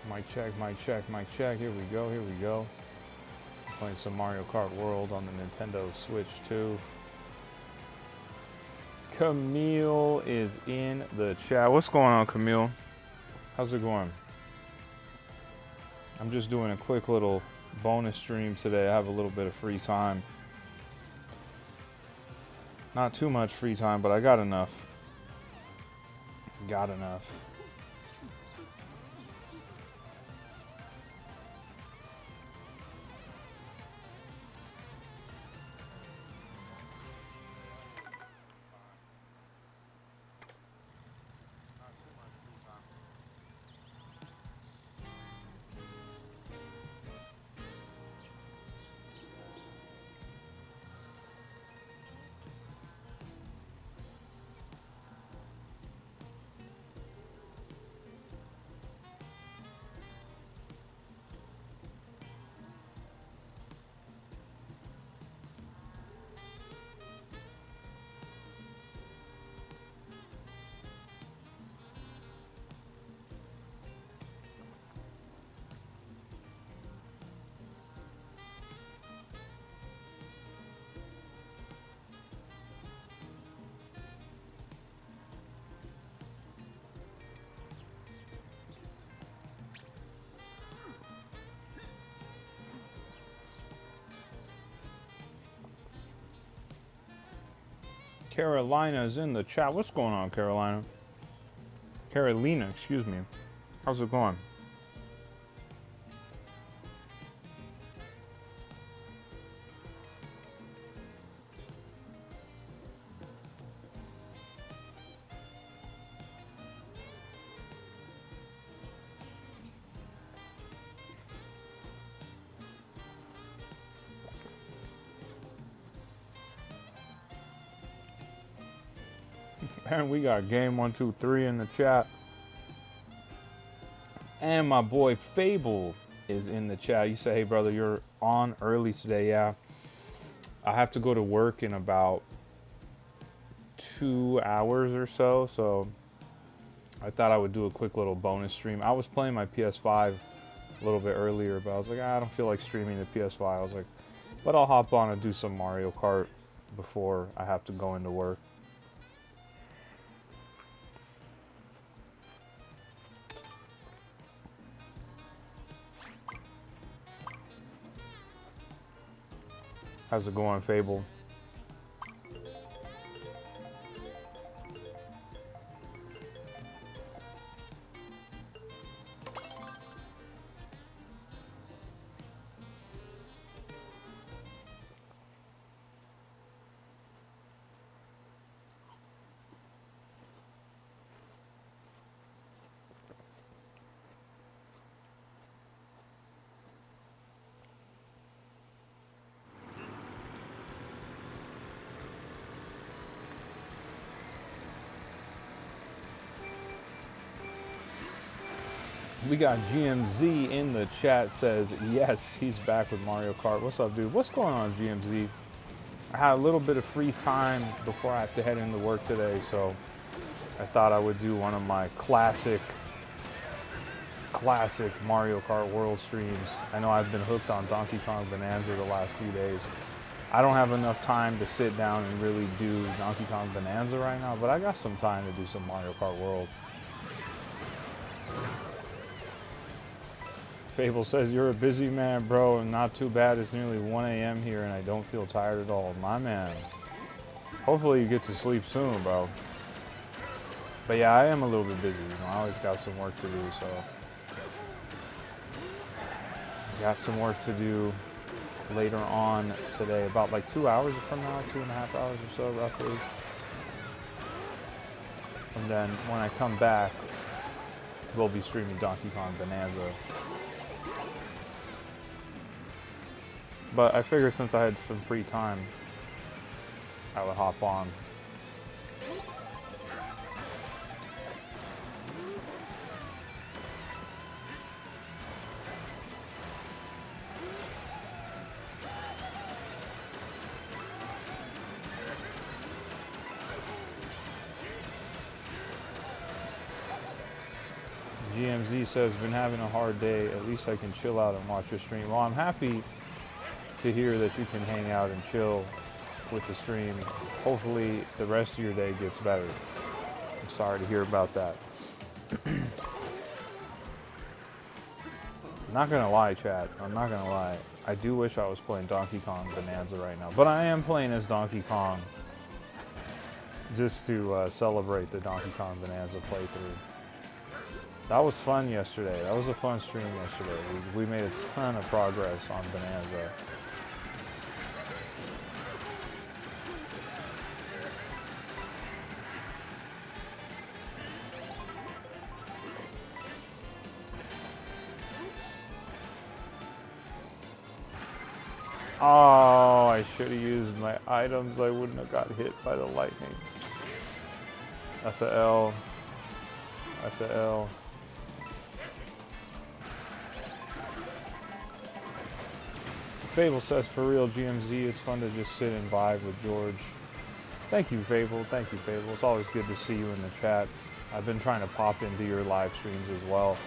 Mic check, mic check, mic check. Here we go, here we go. Playing some Mario Kart World on the Nintendo Switch 2. Camille is in the chat. What's going on, Camille? How's it going? I'm just doing a quick little bonus stream today. I have a little bit of free time. Not too much free time, but I got enough. Got enough. Carolina's in the chat. What's going on, Carolina? Carolina, excuse me. How's it going? And we got game 123 in the chat. And my boy Fable is in the chat. You say, hey brother, you're on early today. Yeah. I have to go to work in about 2 hours or so. So I thought I would do a quick little bonus stream. I was playing my PS5 a little bit earlier, but I was like, I don't feel like streaming the PS5. I was like, but I'll hop on and do some Mario Kart before I have to go into work. How's it going, Fable? We got GMZ in the chat, says, yes, he's back with Mario Kart. What's up, dude? What's going on, GMZ? I had a little bit of free time before I have to head into work today, so I thought I would do one of my classic Mario Kart World streams. I know I've been hooked on Donkey Kong Bonanza the last few days. I don't have enough time to sit down and really do Donkey Kong Bonanza right now, but I got some time to do some Mario Kart World. Fable says, you're a busy man, bro, and not too bad. It's nearly 1 a.m. here, and I don't feel tired at all. My man. Hopefully you get to sleep soon, bro. But yeah, I am a little bit busy. You know, I always got some work to do, so. Got some work to do later on today, about like 2 hours from now, 2.5 hours or so, roughly. And then when I come back, we'll be streaming Donkey Kong Bonanza. But I figured since I had some free time, I would hop on. GMZ says, been having a hard day. At least I can chill out and watch your stream. Well, I'm happy to hear that you can hang out and chill with the stream. Hopefully the rest of your day gets better. I'm sorry to hear about that. Not gonna lie, chat. I'm not gonna lie. I do wish I was playing Donkey Kong Bonanza right now. But I am playing as Donkey Kong just to celebrate the Donkey Kong Bonanza playthrough. That was fun yesterday. That was a fun stream yesterday. We made a ton of progress on Bonanza. Oh, I should have used my items. I wouldn't have got hit by the lightning. That's a L. That's a L. Fable says, for real, GMZ, it's fun to just sit and vibe with George. Thank you, Fable. Thank you, Fable. It's always good to see you in the chat. I've been trying to pop into your live streams as well.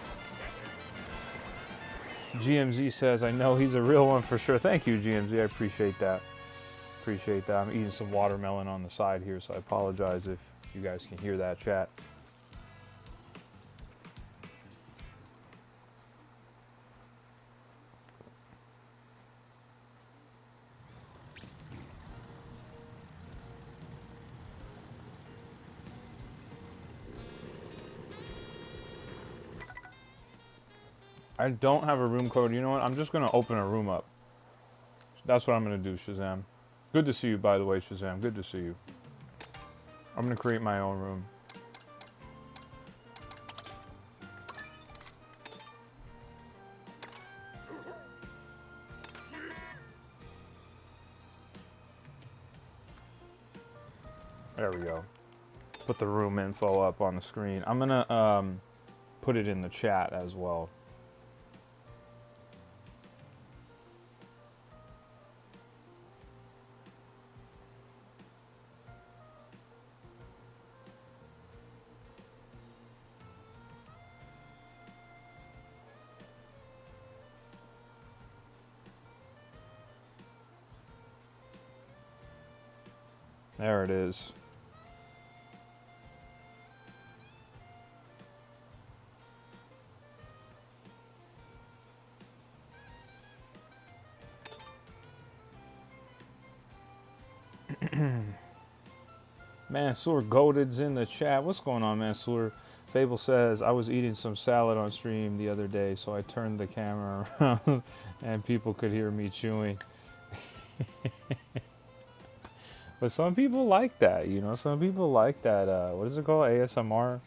GMZ says, I know he's a real one for sure. Thank you, GMZ. I appreciate that. Appreciate that. I'm eating some watermelon on the side here, so I apologize if you guys can hear that, chat. I don't have a room code. You know what? I'm just going to open a room up. That's what I'm going to do, Shazam. Good to see you, by the way, Shazam. Good to see you. I'm going to create my own room. There we go. Put the room info up on the screen. I'm going to put it in the chat as well. There it is. Mansoor Golded's in the chat. What's going on, Mansoor? Fable says, I was eating some salad on stream the other day, so I turned the camera around and people could hear me chewing. But some people like that, you know? Some people like that, what is it called? ASMR?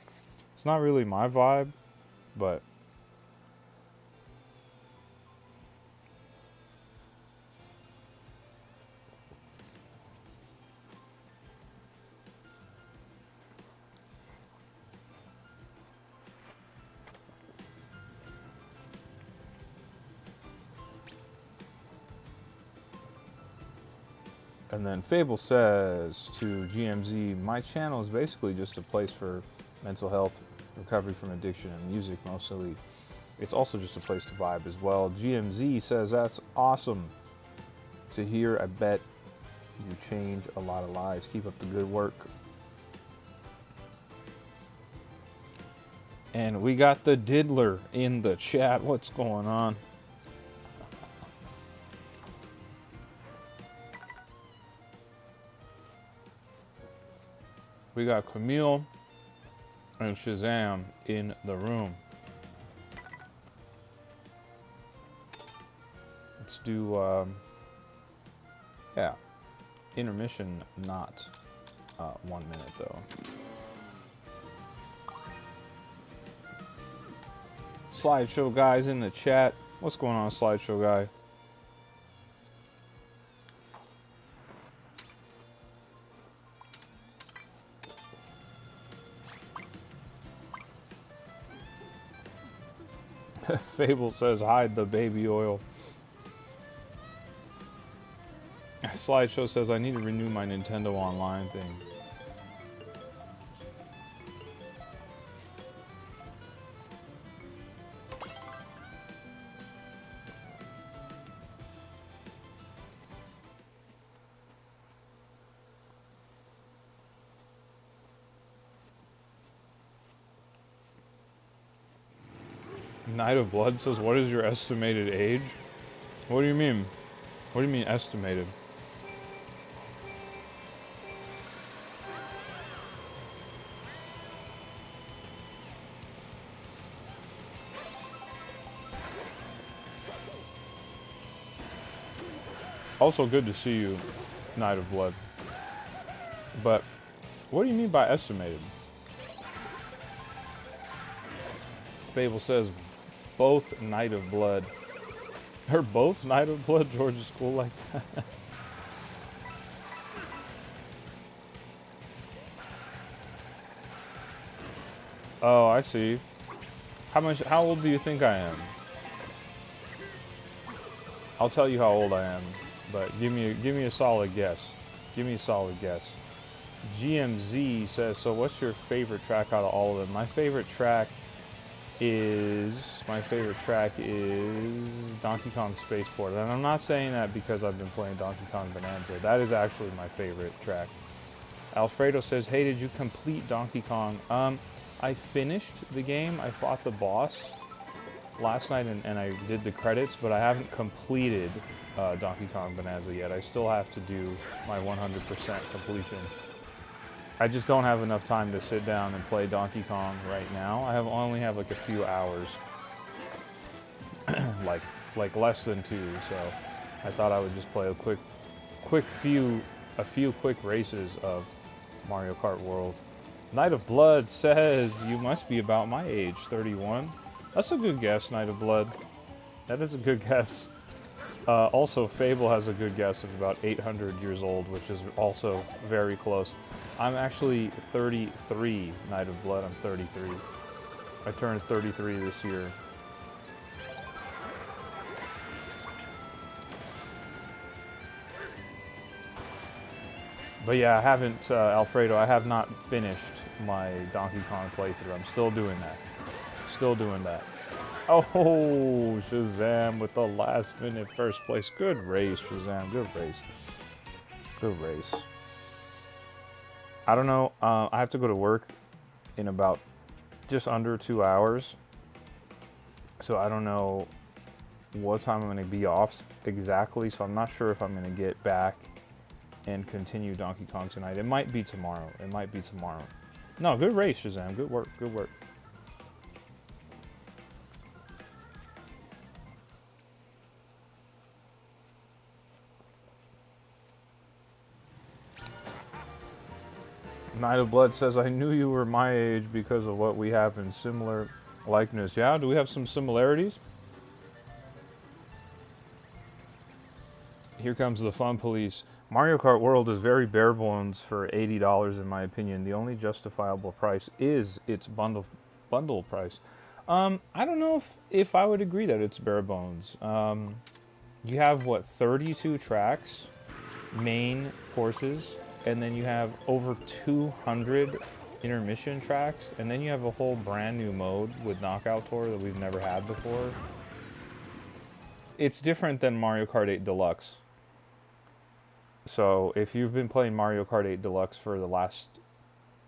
It's not really my vibe, but... And then Fable says to GMZ, my channel is basically just a place for mental health, recovery from addiction, and music mostly. It's also just a place to vibe as well. GMZ says, that's awesome to hear. I bet you change a lot of lives. Keep up the good work. And we got the Diddler in the chat. What's going on? We got Camille and Shazam in the room. Let's do, yeah, intermission, not 1 minute though. Slideshow guys in the chat. What's going on, Slideshow guy? Fable says, hide the baby oil. Slideshow says, I need to renew my Nintendo Online thing. Knight of Blood says, what is your estimated age? What do you mean? What do you mean estimated? Also good to see you, Knight of Blood. But what do you mean by estimated? Fable says both Knight of Blood. They're both Knight of Blood? George is cool like that. Oh, I see. How old do you think I am? I'll tell you how old I am, but give me a solid guess. Give me a solid guess. GMZ says, so what's your favorite track out of all of them? My favorite track is Donkey Kong Spaceport. And I'm not saying that because I've been playing Donkey Kong Bonanza. That is actually my favorite track. Alfredo says, hey, did you complete Donkey Kong? I finished the game. I fought the boss last night and I did the credits, but I haven't completed Donkey Kong Bonanza yet. I still have to do my 100% completion. I just don't have enough time to sit down and play Donkey Kong right now. I only have like a few hours, like less than 2. So I thought I would just play a few quick races of Mario Kart World. Knight of Blood says you must be about my age, 31. That's a good guess, Knight of Blood. That is a good guess. Also, Fable has a good guess of about 800 years old, which is also very close. I'm actually 33, Knight of Blood. I'm 33. I turned 33 this year. But yeah, I haven't, Alfredo, I have not finished my Donkey Kong playthrough. I'm still doing that. Still doing that. Oh, Shazam with the last minute first place. Good race, Shazam. Good race. Good race. I don't know. I have to go to work in about just under 2 hours. So I don't know what time I'm going to be off exactly. So I'm not sure if I'm going to get back and continue Donkey Kong tonight. It might be tomorrow. It might be tomorrow. No, good race, Shazam. Good work. Good work. Knight of Blood says, I knew you were my age because of what we have in similar likeness. Yeah, do we have some similarities? Here comes the fun police. Mario Kart World is very bare bones for $80 in my opinion. The only justifiable price is its bundle price. I don't know if I would agree that it's bare bones. You have, what, 32 tracks, main courses, and then you have over 200 intermission tracks, and then you have a whole brand new mode with Knockout Tour that we've never had before. It's different than Mario Kart 8 Deluxe. So if you've been playing Mario Kart 8 Deluxe for the last,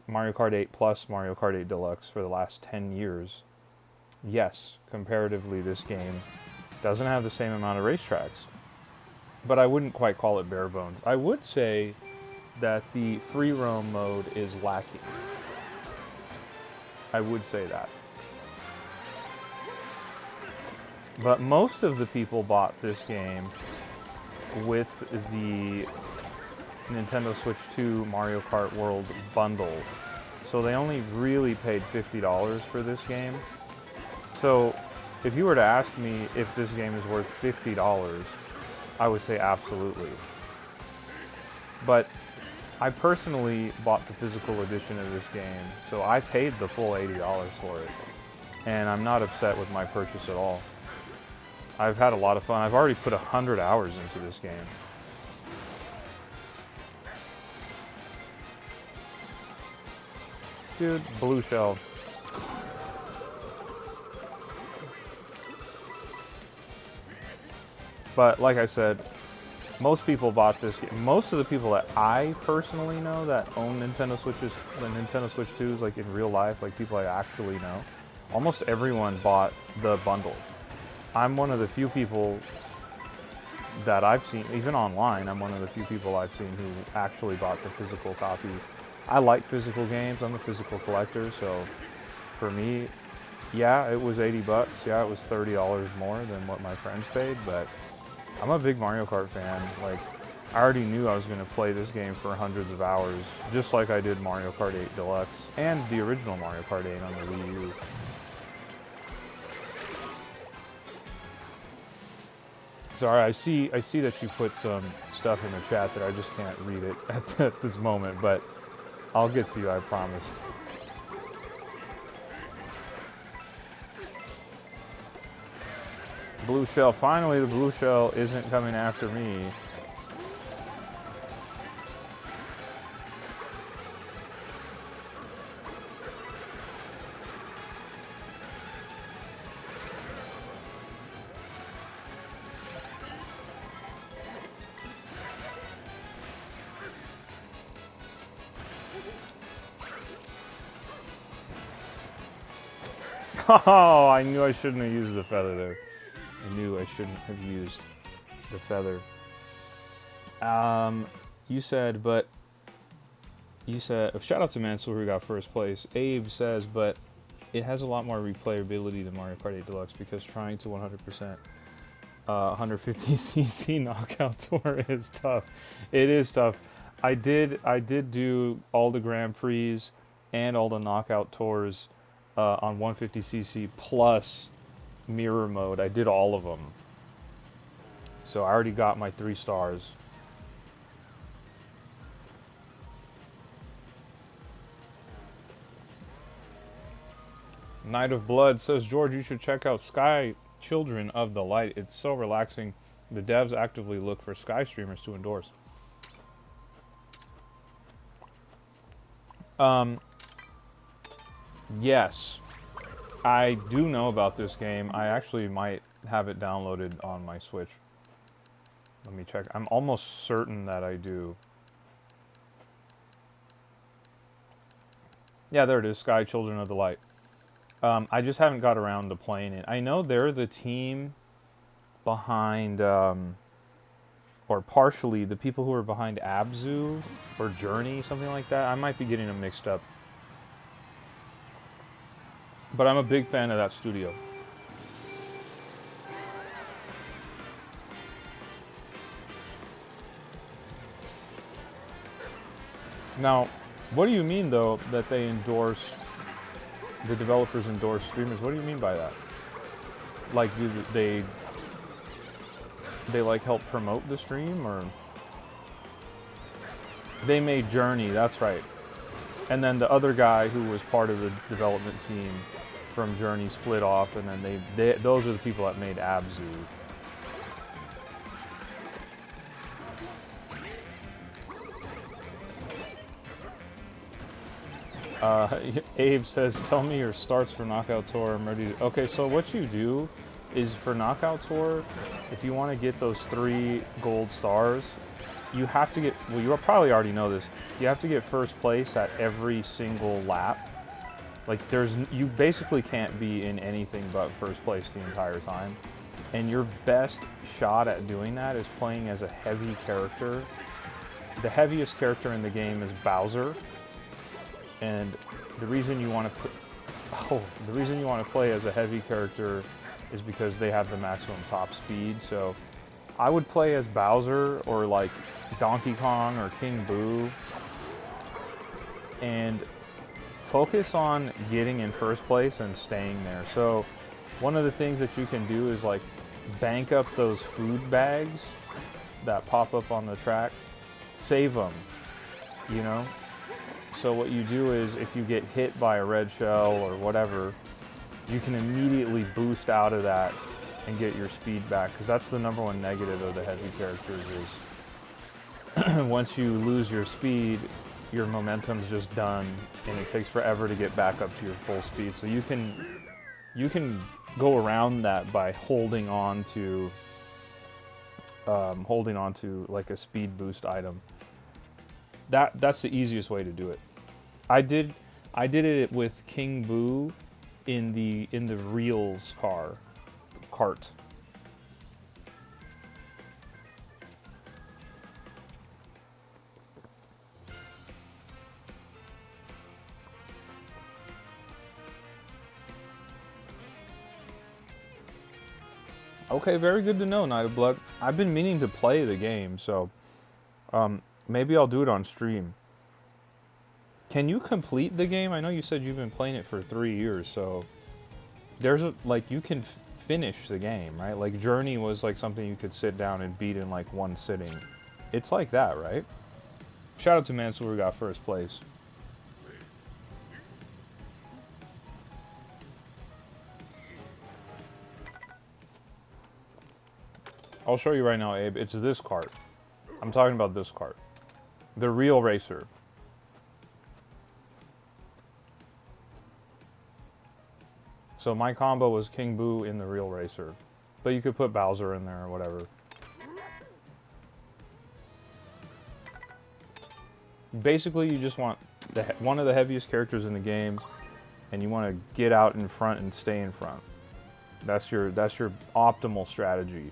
Mario Kart 8 plus Mario Kart 8 Deluxe for the last 10 years, yes, comparatively this game doesn't have the same amount of racetracks. But I wouldn't quite call it bare bones. I would say that the free roam mode is lacking. I would say that. But most of the people bought this game with the Nintendo Switch 2 Mario Kart World bundle. So they only really paid $50 for this game. So if you were to ask me if this game is worth $50, I would say absolutely. But I personally bought the physical edition of this game, so I paid the full $80 for it. And I'm not upset with my purchase at all. I've had a lot of fun. I've already put 100 hours into this game. Dude, blue shell. But like I said, most people bought this game. Most of the people that I personally know that own Nintendo Switches, the Nintendo Switch 2s, like in real life, like people I actually know, almost everyone bought the bundle. I'm one of the few people that I've seen, even online, I'm one of the few people I've seen who actually bought the physical copy. I like physical games. I'm a physical collector, so for me, yeah, it was 80 bucks. Yeah, it was $30 more than what my friends paid, but I'm a big Mario Kart fan. Like, I already knew I was going to play this game for hundreds of hours, just like I did Mario Kart 8 Deluxe and the original Mario Kart 8 on the Wii U. Sorry, I see that you put some stuff in the chat that I just can't read it at this moment, but I'll get to you, I promise. Blue shell. Finally, the blue shell isn't coming after me. Oh, I knew I shouldn't have used the feather there. I knew I shouldn't have used the feather. You said, shout out to Mansell who got first place. Abe says, but it has a lot more replayability than Mario Kart 8 Deluxe because trying to 100% 150cc knockout tour is tough. It is tough. I did do all the Grand Prix and all the knockout tours on 150cc plus mirror mode. I did all of them. So I already got my 3 stars. Night of Blood says, George, you should check out Sky Children of the Light. It's so relaxing. The devs actively look for Sky streamers to endorse. Yes. I do know about this game. I actually might have it downloaded on my Switch. Let me check. I'm almost certain that I do. Yeah, there it is. Sky Children of the Light. I just haven't got around to playing it. I know they're the team behind, or partially the people who are behind Abzu or Journey, something like that. I might be getting them mixed up. But I'm a big fan of that studio. Now, what do you mean, though, that they endorse, the developers endorse streamers? What do you mean by that? Like, do they like help promote the stream, or? They made Journey, that's right. And then the other guy who was part of the development team from Journey split off, and then those are the people that made Abzu. Abe says, tell me your starts for Knockout Tour. I'm ready to... Okay, so what you do is for Knockout Tour, if you want to get those 3 gold stars, you have to get... Well, you probably already know this. You have to get first place at every single lap. Like, you basically can't be in anything but first place the entire time. And your best shot at doing that is playing as a heavy character. The heaviest character in the game is Bowser. And the reason you want to play as a heavy character is because they have the maximum top speed. So I would play as Bowser or like Donkey Kong or King Boo and focus on getting in first place and staying there. So one of the things that you can do is like bank up those food bags that pop up on the track, save them, you know? So what you do is if you get hit by a red shell or whatever, you can immediately boost out of that and get your speed back, because that's the number one negative of the heavy characters is once you lose your speed, your momentum's just done and it takes forever to get back up to your full speed. So you can go around that by holding on to like a speed boost item. That's the easiest way to do it. I did it with King Boo in the reels cart. Okay, very good to know, Night of Blood. I've been meaning to play the game, so maybe I'll do it on stream. Can you complete the game? I know you said you've been playing it for 3 years, so there's like you can finish the game, right? Like Journey was like something you could sit down and beat in like one sitting. It's like that, right? Shout out to Mansoor who got first place. I'll show you right now, Abe. It's this cart. I'm talking about this cart. The real racer. So my combo was King Boo in the real racer. But you could put Bowser in there or whatever. Basically, you just want one of the heaviest characters in the game, and you want to get out in front and stay in front. That's your optimal strategy.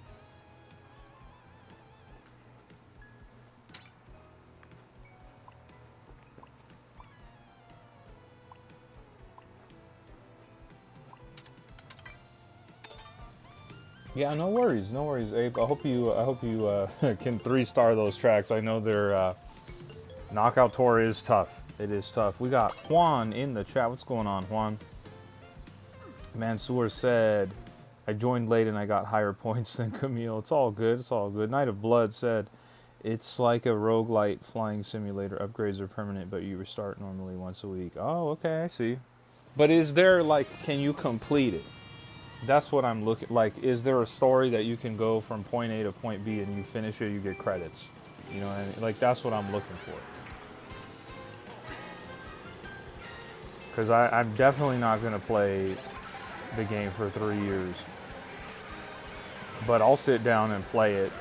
Yeah, no worries, Abe. I hope you can 3-star those tracks. I know their knockout tour is tough. It is tough. We got Juan in the chat. What's going on, Juan? Mansoor said, I joined late and I got higher points than Camille. It's all good. It's all good. Night of Blood said, it's like a roguelite flying simulator. Upgrades are permanent, but you restart normally once a week. Oh, okay, I see. But is there like, can you complete it? That's what I'm looking like. Is there a story that you can go from point A to point B and you finish it, you get credits? You know what I mean? Like, that's what I'm looking for. Because I'm definitely not going to play the game for 3 years. But I'll sit down and play it.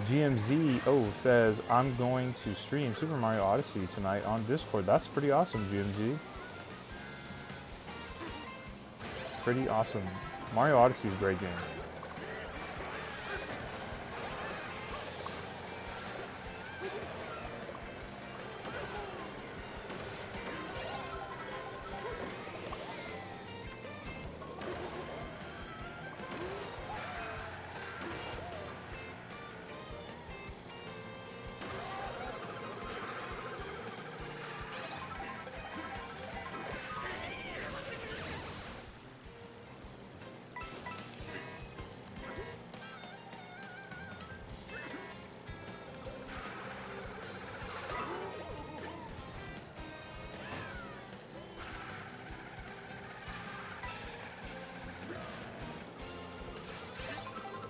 GMZ says, I'm going to stream Super Mario Odyssey tonight on Discord. That's pretty awesome, GMZ. Pretty awesome. Mario Odyssey is a great game.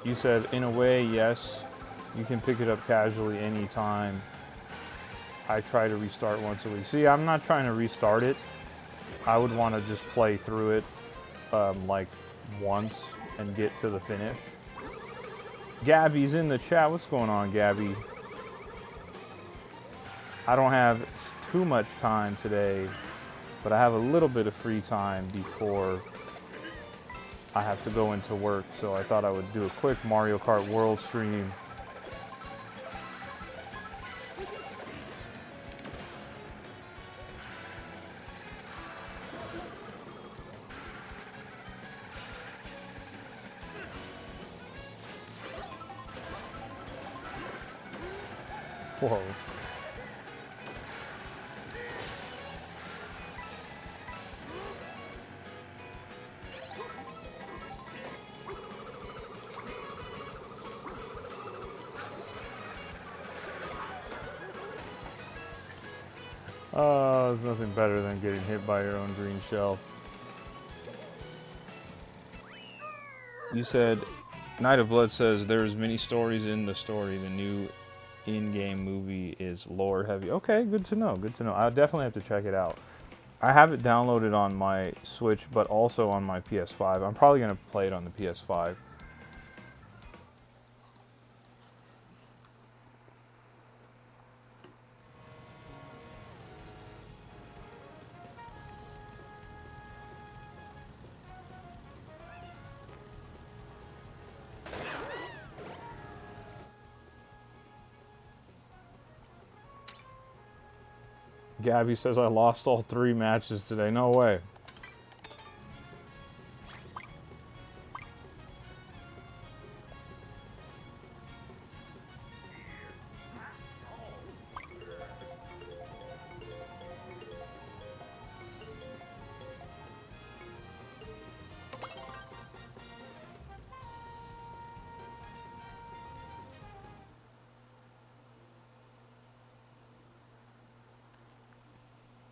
You said, in a way, yes. You can pick it up casually anytime. I try to restart once a week. See, I'm not trying to restart it. I would want to just play through it like once and get to the finish. Gabby's in the chat. What's going on, Gabby? I don't have too much time today, but I have a little bit of free time before I have to go into work, so I thought I would do a quick Mario Kart World stream. Whoa. Oh, there's nothing better than getting hit by your own green shell. You said, Night of Blood says, there's many stories in the story. The new in-game movie is lore heavy. Okay, good to know, good to know. I'll definitely have to check it out. I have it downloaded on my Switch, but also on my PS5. I'm probably going to play it on the PS5. Gabby says I lost all 3 matches today. No way.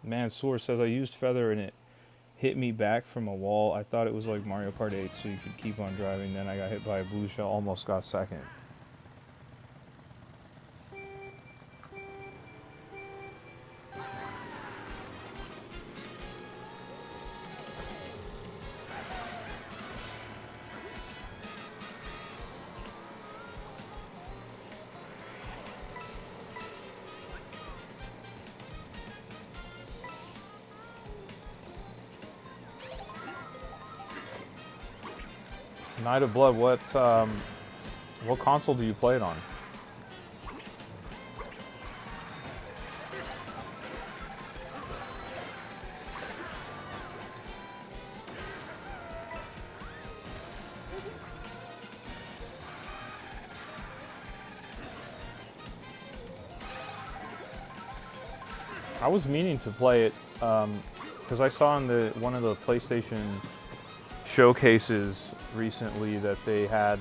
Mansoor says I used feather and it hit me back from a wall. I thought it was like Mario Kart 8, so you could keep on driving. Then I got hit by a blue shell, almost got second. Night of Blood, what console do you play it on? I was meaning to play it because I saw in one of the PlayStation showcases recently that they had.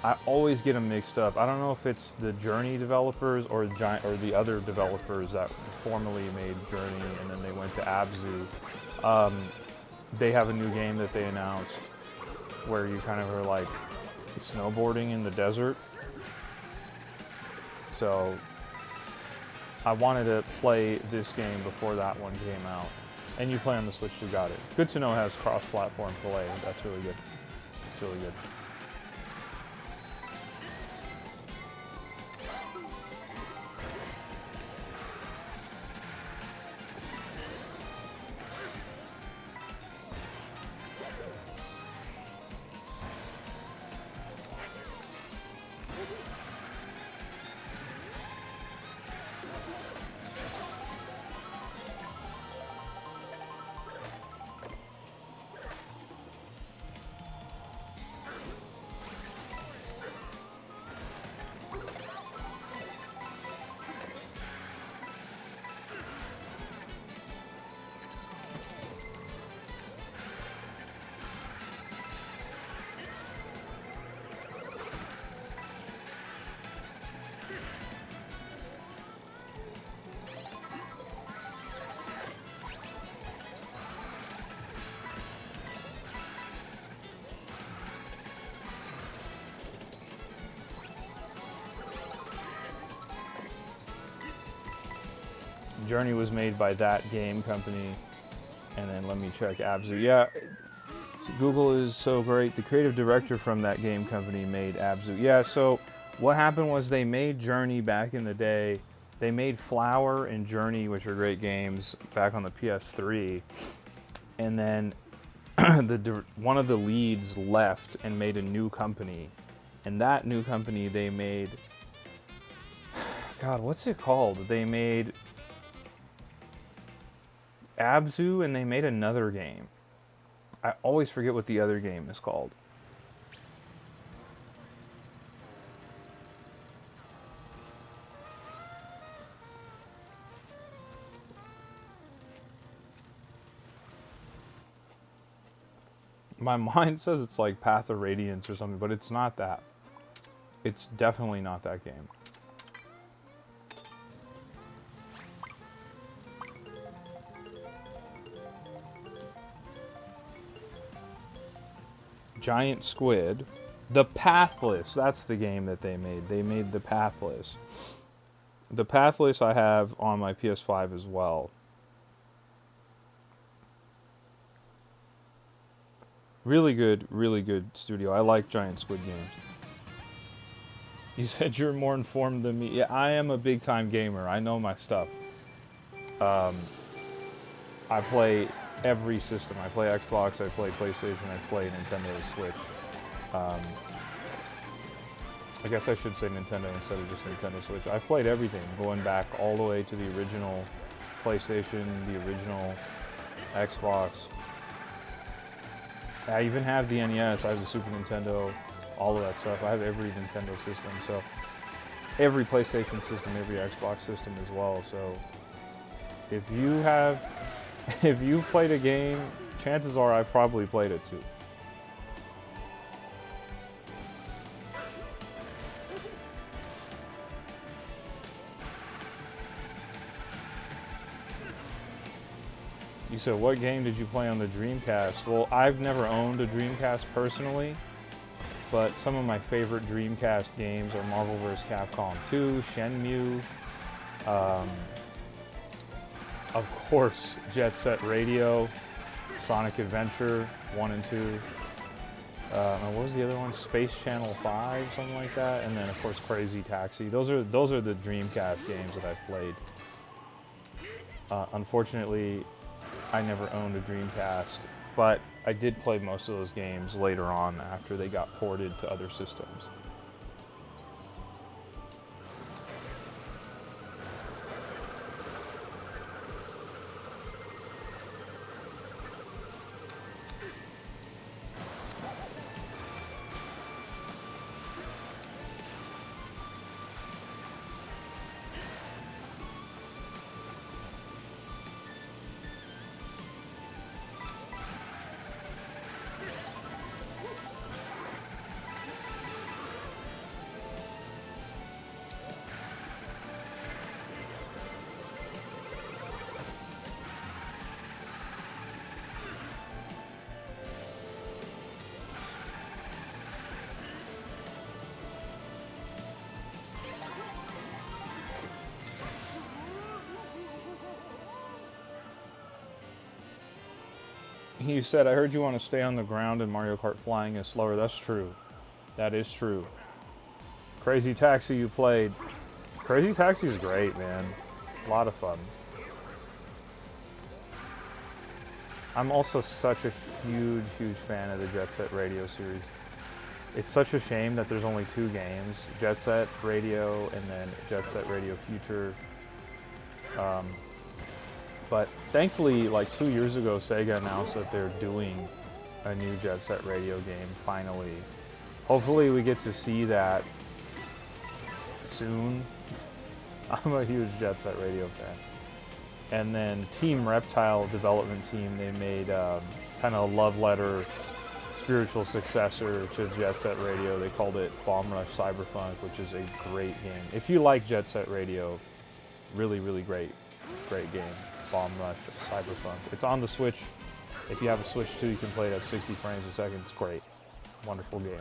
I always get them mixed up. I don't know if it's the Journey developers or the other developers that formerly made Journey and then they went to Abzu. They have a new game that they announced where you kind of are like snowboarding in the desert. So I wanted to play this game before that one came out. And you play on the Switch too, got it. Good to know it has cross-platform play. That's really good. It's really good. Journey was made by that game company, and then let me check Abzu. Yeah, Google is so great. The creative director from that game company made Abzu. Yeah, so what happened was they made Journey back in the day. They made Flower and Journey, which are great games, back on the PS3, and then one of the leads left and made a new company, and that new company they made. God, what's it called? They made Abzu, and they made another game. I always forget what the other game is called. My mind says it's like Path of Radiance or something, but it's not that. It's definitely not that game. Giant Squid. The Pathless. That's the game that they made. They made The Pathless. The Pathless I have on my PS5 as well. Really good studio. I like Giant Squid games. You said you're more informed than me. Yeah, I am a big time gamer. I know my stuff. I play every system. I play Xbox, I play PlayStation, I play Nintendo Switch. I guess I should say Nintendo instead of just Nintendo Switch. I've played everything, going back all the way to the original PlayStation, the original Xbox. I even have the NES, I have the Super Nintendo, all of that stuff. I have every Nintendo system, so every PlayStation system, every Xbox system as well. So if you have, if you've played a game, chances are I've probably played it too. You said, what game did you play on the Dreamcast? Well, I've never owned a Dreamcast personally, but some of my favorite Dreamcast games are Marvel vs. Capcom 2, Shenmue, of course, Jet Set Radio, Sonic Adventure 1 and 2, and what was the other one? Space Channel 5, something like that, and then of course Crazy Taxi. Those are the Dreamcast games that I've played. Unfortunately, I never owned a Dreamcast, but I did play most of those games later on after they got ported to other systems. You said, I heard you want to stay on the ground and Mario Kart flying is slower. That's true. That is true. Crazy Taxi you played. Crazy Taxi is great, man. A lot of fun. I'm also such a huge, huge fan of the Jet Set Radio series. It's such a shame that there's only 2 games. Jet Set Radio and then Jet Set Radio Future. But thankfully, like 2 years ago, Sega announced that they're doing a new Jet Set Radio game, finally. Hopefully we get to see that soon. I'm a huge Jet Set Radio fan. And then Team Reptile development team, they made kind of a love letter, spiritual successor to Jet Set Radio. They called it Bomb Rush Cyberpunk, which is a great game. If you like Jet Set Radio, really, really great game. Bomb Rush Cyberpunk. It's on the Switch. If you have a Switch too, you can play it at 60 frames a second. It's great. Wonderful game.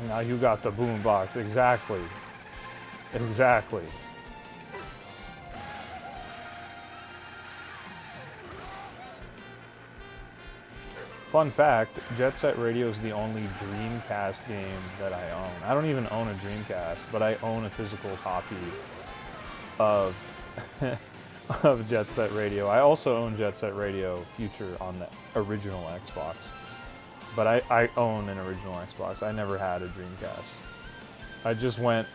Now you got the boombox. Exactly. Exactly. Fun fact, Jet Set Radio is the only Dreamcast game that I own. I don't even own a Dreamcast, but I own a physical copy of of Jet Set Radio. I also own Jet Set Radio Future on the original Xbox. But I own an original Xbox. I never had a Dreamcast. I just went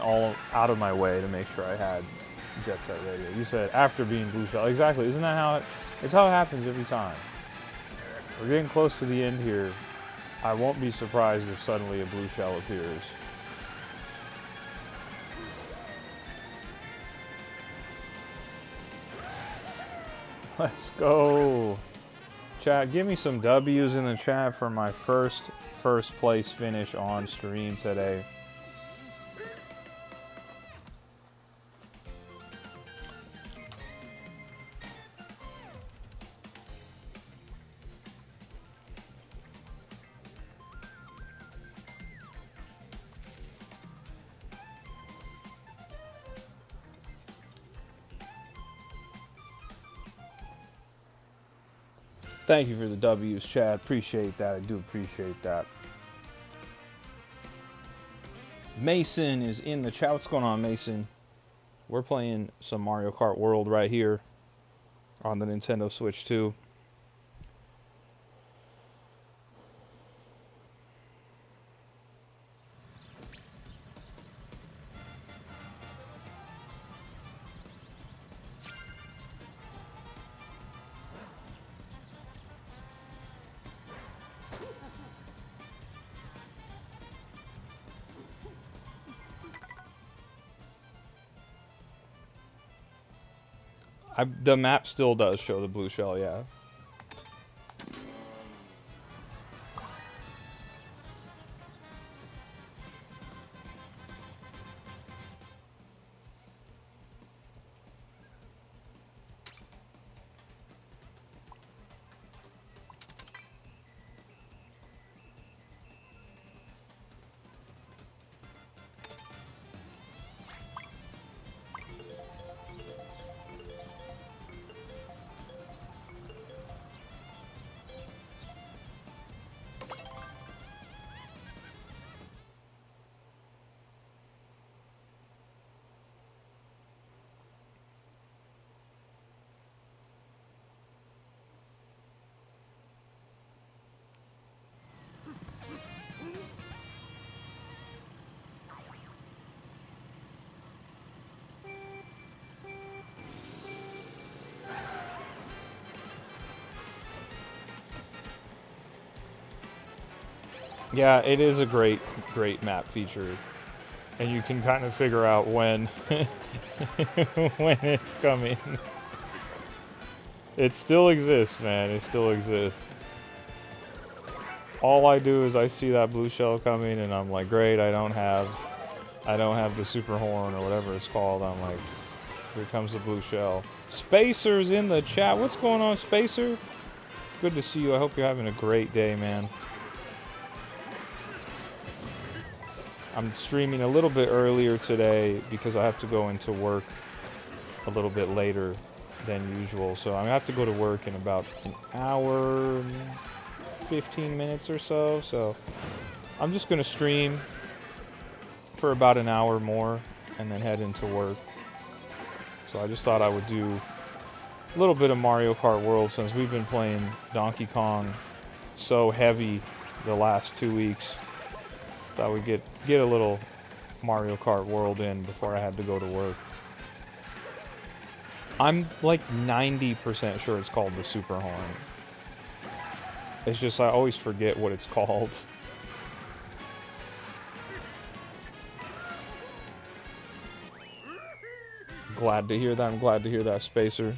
all out of my way to make sure I had Jet Set Radio. You said after being Blue Shell. Exactly. Isn't that how it's how it happens every time? We're getting close to the end here. I won't be surprised if suddenly a Blue Shell appears. Let's go. Chat, give me some W's in the chat for my first place finish on stream today. Thank you for the W's, Chad. Appreciate that. I do appreciate that. Mason is in the chat. What's going on, Mason? We're playing some Mario Kart World right here on the Nintendo Switch 2. The map still does show the blue shell, yeah. Yeah, it is a great map feature. And you can kind of figure out when when it's coming. It still exists, man. It still exists. All I do is I see that blue shell coming and I'm like, great, I don't have the super horn or whatever it's called. I'm like, here comes the blue shell. Spacer's in the chat. What's going on, Spacer? Good to see you. I hope you're having a great day, man. I'm streaming a little bit earlier today because I have to go into work a little bit later than usual. So I have to go to work in about an hour and 15 minutes or so. So I'm just going to stream for about an hour more and then head into work. So I just thought I would do a little bit of Mario Kart World since we've been playing Donkey Kong so heavy the last 2 weeks. Thought we'd get a little Mario Kart World in before I had to go to work. I'm like 90% sure it's called the Super Horn. It's just I always forget what it's called. Glad to hear that. I'm glad to hear that, Spacer.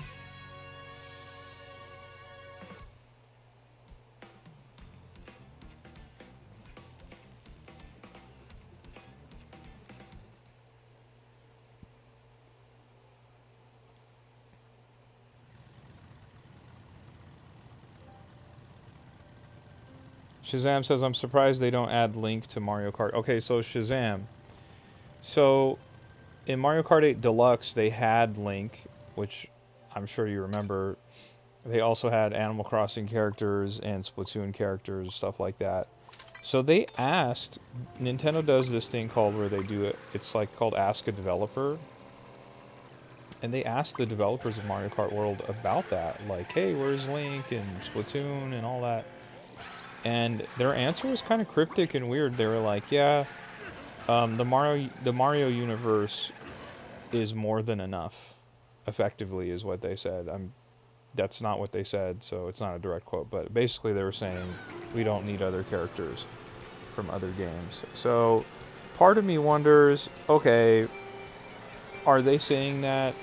Shazam says, I'm surprised they don't add Link to Mario Kart. Okay, so Shazam. So, in Mario Kart 8 Deluxe, they had Link, which I'm sure you remember. They also had Animal Crossing characters and Splatoon characters, stuff like that. So they asked, Nintendo does this thing called where they do it, it's like called Ask a Developer. And they asked the developers of Mario Kart World about that. Like, hey, where's Link and Splatoon and all that? And their answer was kind of cryptic and weird. They were like, yeah, the Mario universe is more than enough, effectively, is what they said. That's not what they said, so it's not a direct quote. But basically they were saying, we don't need other characters from other games. So part of me wonders, okay, are they saying that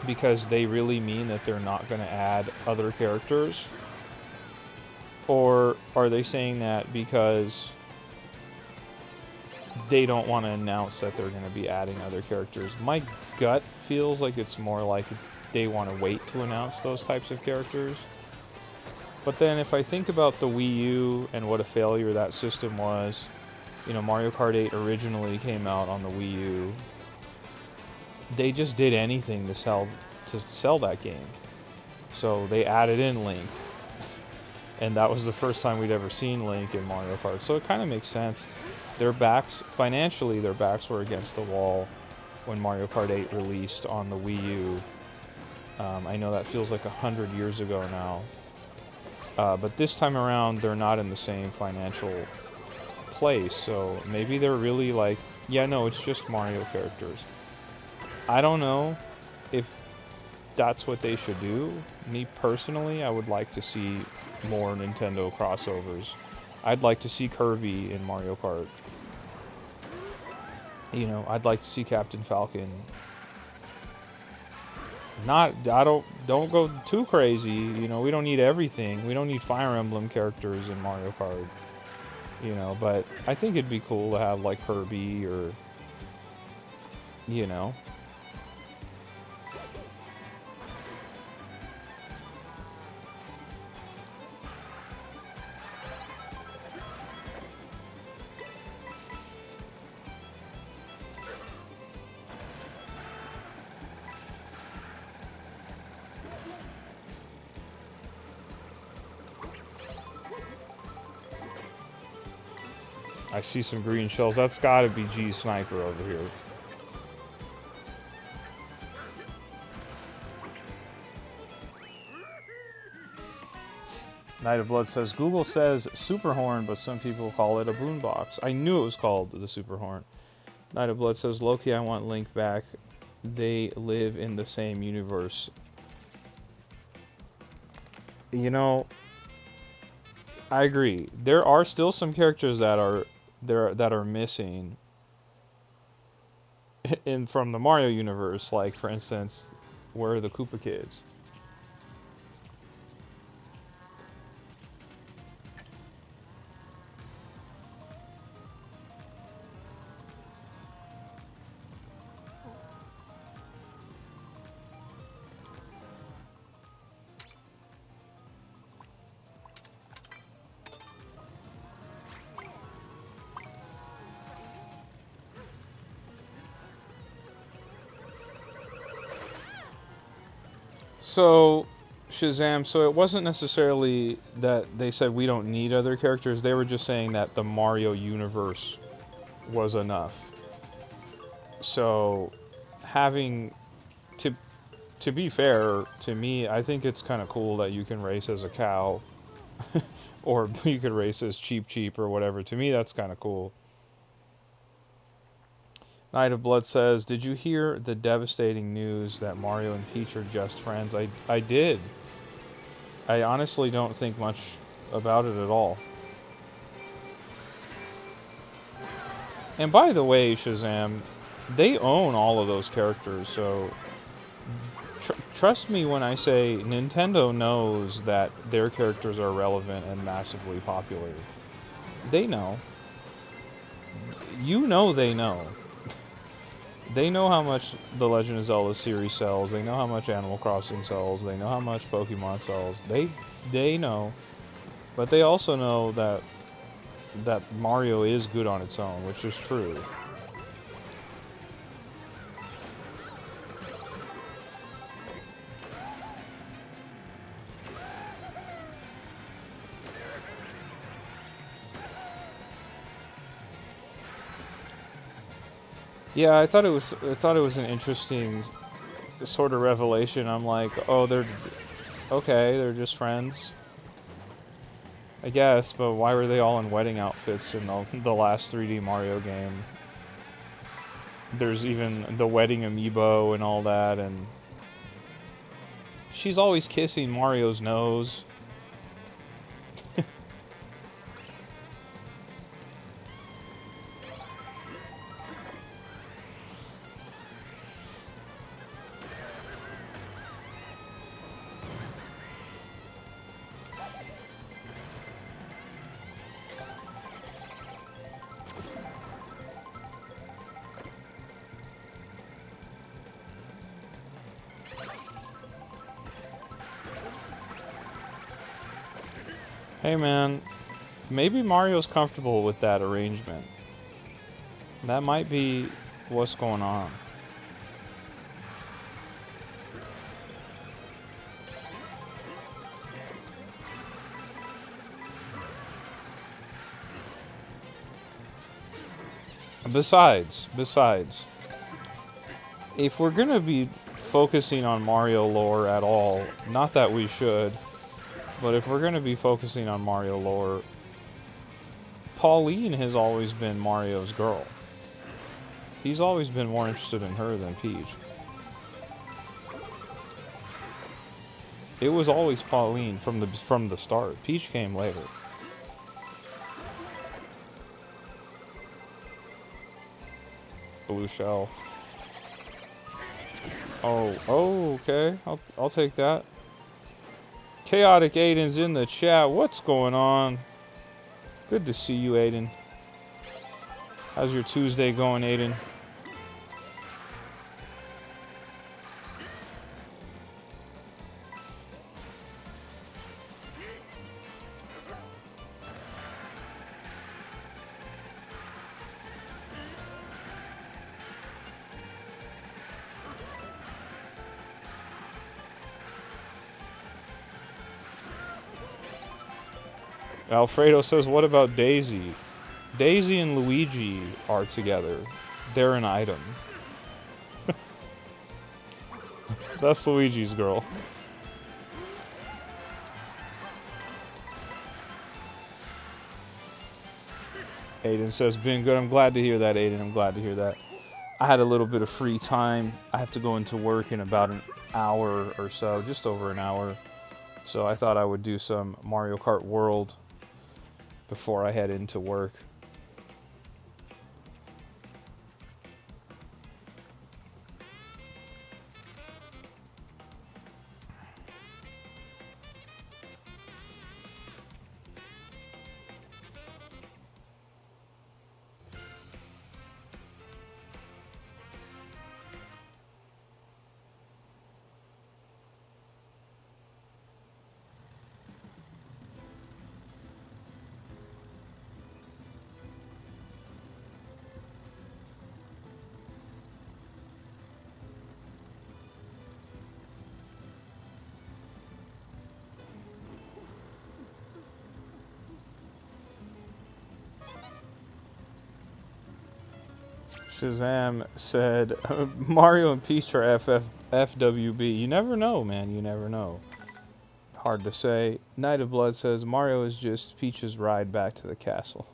because they really mean that they're not going to add other characters? Or are they saying that because they don't want to announce that they're going to be adding other characters? My gut feels like it's more like they want to wait to announce those types of characters. But then if I think about the Wii U and what a failure that system was, you know, Mario Kart 8 originally came out on the Wii U. They just did anything to sell that game. So they added in Link. And that was the first time we'd ever seen Link in Mario Kart. So it kind of makes sense. their backs, financially, their backs were against the wall when Mario Kart 8 released on the Wii U. I know that feels like 100 years ago now. But this time around, they're not in the same financial place, so maybe they're really like, yeah, no, it's just Mario characters. I don't know if that's what they should do. Me personally, I would like to see more Nintendo crossovers. I'd like to see Kirby in Mario Kart. You know, I'd like to see Captain Falcon. Don't go too crazy. You know, we don't need everything. We don't need Fire Emblem characters in Mario Kart. You know, but I think it'd be cool to have like Kirby or, you know. I see some green shells. That's gotta be G Sniper over here. Knight of Blood says, Google says super horn, but some people call it a boombox. I knew it was called the super horn. Knight of Blood says, Loki, I want Link back. They live in the same universe. You know, I agree. There are still some characters that are missing from the Mario universe. Like, for instance, where are the Koopa kids? So, Shazam, so it wasn't necessarily that they said we don't need other characters. They were just saying that the Mario universe was enough. So, having to be fair to me, I think it's kind of cool that you can race as a cow, or you could race as Cheep or whatever. To me, that's kind of cool. Knight of Blood says, did you hear the devastating news that Mario and Peach are just friends? I did. I honestly don't think much about it at all. And by the way, Shazam, they own all of those characters, so trust me when I say Nintendo knows that their characters are relevant and massively popular. They know. You know they know. They know how much the Legend of Zelda series sells. They know how much Animal Crossing sells. They know how much Pokemon sells. They know. But they also know that Mario is good on its own, which is true. Yeah, I thought it was an interesting sort of revelation. I'm like, oh, they're just friends, I guess. But why were they all in wedding outfits in the last 3D Mario game? There's even the wedding amiibo and all that, and she's always kissing Mario's nose. Hey man, maybe Mario's comfortable with that arrangement. That might be what's going on. Besides, if we're gonna be focusing on Mario lore at all, not that we should, but if we're gonna be focusing on Mario lore, Pauline has always been Mario's girl. He's always been more interested in her than Peach. It was always Pauline from the start. Peach came later. Blue shell. Oh, okay. I'll take that. Chaotic Aiden's in the chat. What's going on? Good to see you, Aiden. How's your Tuesday going, Aiden? Alfredo says, what about Daisy? Daisy and Luigi are together. They're an item. That's Luigi's girl. Aiden says, been good. I'm glad to hear that, Aiden. I'm glad to hear that. I had a little bit of free time. I have to go into work in about an hour or so, just over an hour. So I thought I would do some Mario Kart World before I head into work. Shazam said, Mario and Peach are FWB. You never know, man. You never know. Hard to say. Knight of Blood says, Mario is just Peach's ride back to the castle.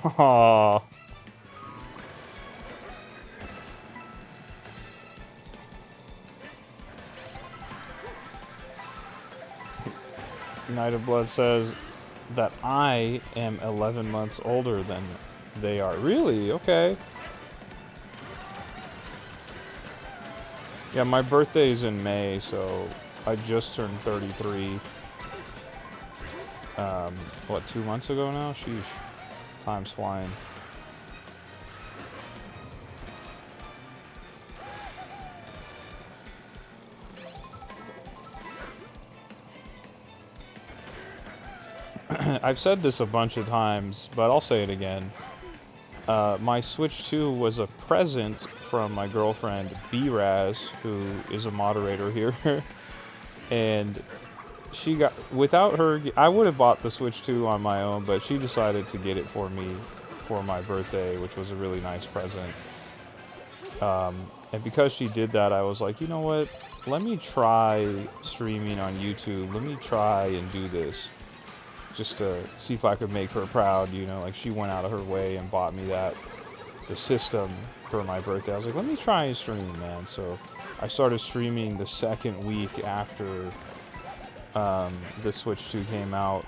Aww. Knight of Blood says that I am 11 months older than they are. Really? Okay. Yeah, my birthday's in May, so I just turned 33. What, 2 months ago now? Sheesh. Time's flying. I've said this a bunch of times, but I'll say it again. My Switch 2 was a present from my girlfriend, B-Raz, who is a moderator here. And she got, without her, I would have bought the Switch 2 on my own, but she decided to get it for me for my birthday, which was a really nice present. And because she did that, I was like, you know what? Let me try streaming on YouTube. Let me try and do this. Just to see if I could make her proud, you know, like she went out of her way and bought me the system for my birthday. I was like, let me try and stream, man. So I started streaming the second week after the Switch 2 came out,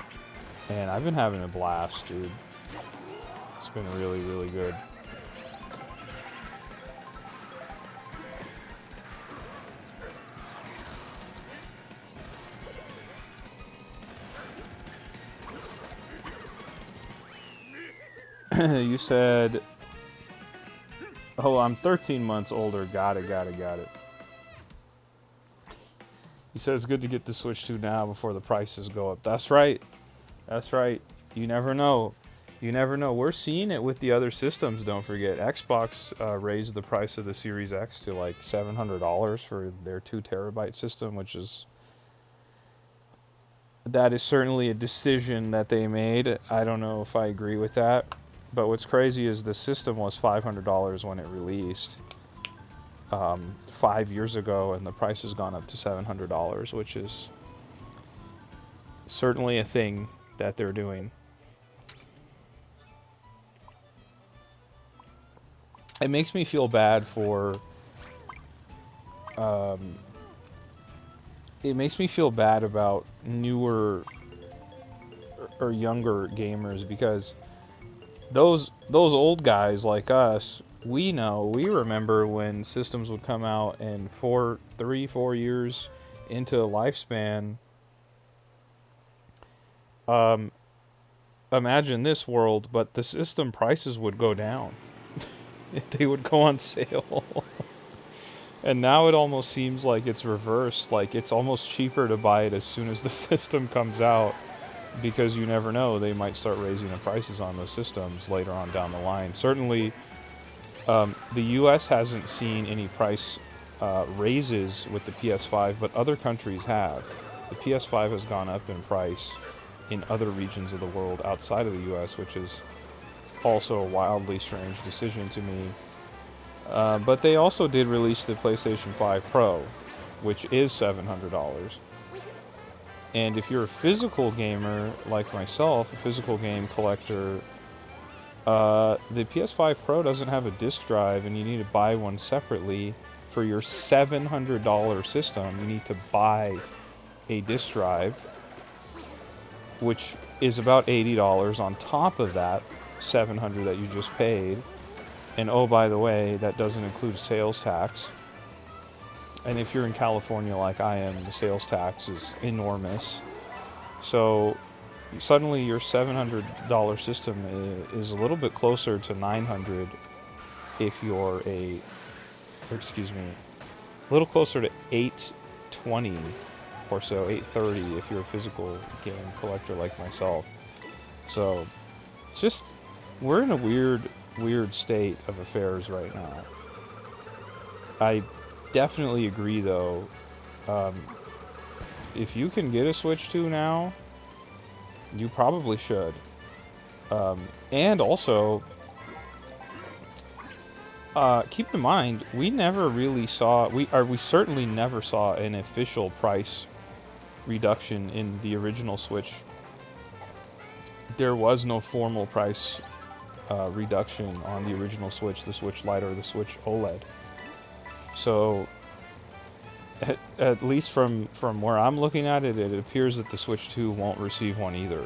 and I've been having a blast, dude. It's been really, really good. You said, oh, I'm 13 months older. Got it. You said it's good to get the Switch 2 now before the prices go up. That's right. You never know. We're seeing it with the other systems, don't forget. Xbox raised the price of the Series X to like $700 for their 2 terabyte system, that is certainly a decision that they made. I don't know if I agree with that. But what's crazy is the system was $500 when it released 5 years ago, and the price has gone up to $700, which is certainly a thing that they're doing. It makes me feel bad for... it makes me feel bad about newer or younger gamers, because those old guys like us, we remember when systems would come out and 4 years into lifespan. Imagine this world, but the system prices would go down. They would go on sale. And now it almost seems like it's reversed. Like it's almost cheaper to buy it as soon as the system comes out, because you never know, they might start raising the prices on those systems later on down the line. Certainly, the U.S. hasn't seen any price raises with the PS5, but other countries have. The PS5 has gone up in price in other regions of the world outside of the U.S., which is also a wildly strange decision to me. But they also did release the PlayStation 5 Pro, which is $700. And if you're a physical gamer like myself, a physical game collector, the PS5 Pro doesn't have a disc drive, and you need to buy one separately. For your $700 system, you need to buy a disc drive, which is about $80 on top of that $700 that you just paid. And oh, by the way, that doesn't include sales tax. And if you're in California like I am, the sales tax is enormous. So suddenly your $700 system is a little bit closer to $900 if you're a little closer to $820 or so, $830 if you're a physical game collector like myself. So it's just, we're in a weird state of affairs right now. I definitely agree, though. If you can get a Switch 2 now, you probably should. And also, keep in mind, we never really saw, we certainly never saw an official price reduction in the original Switch. There was no formal price reduction on the original Switch, the Switch Lite, or the Switch OLED. So, at least from where I'm looking at it, it appears that the Switch 2 won't receive one either.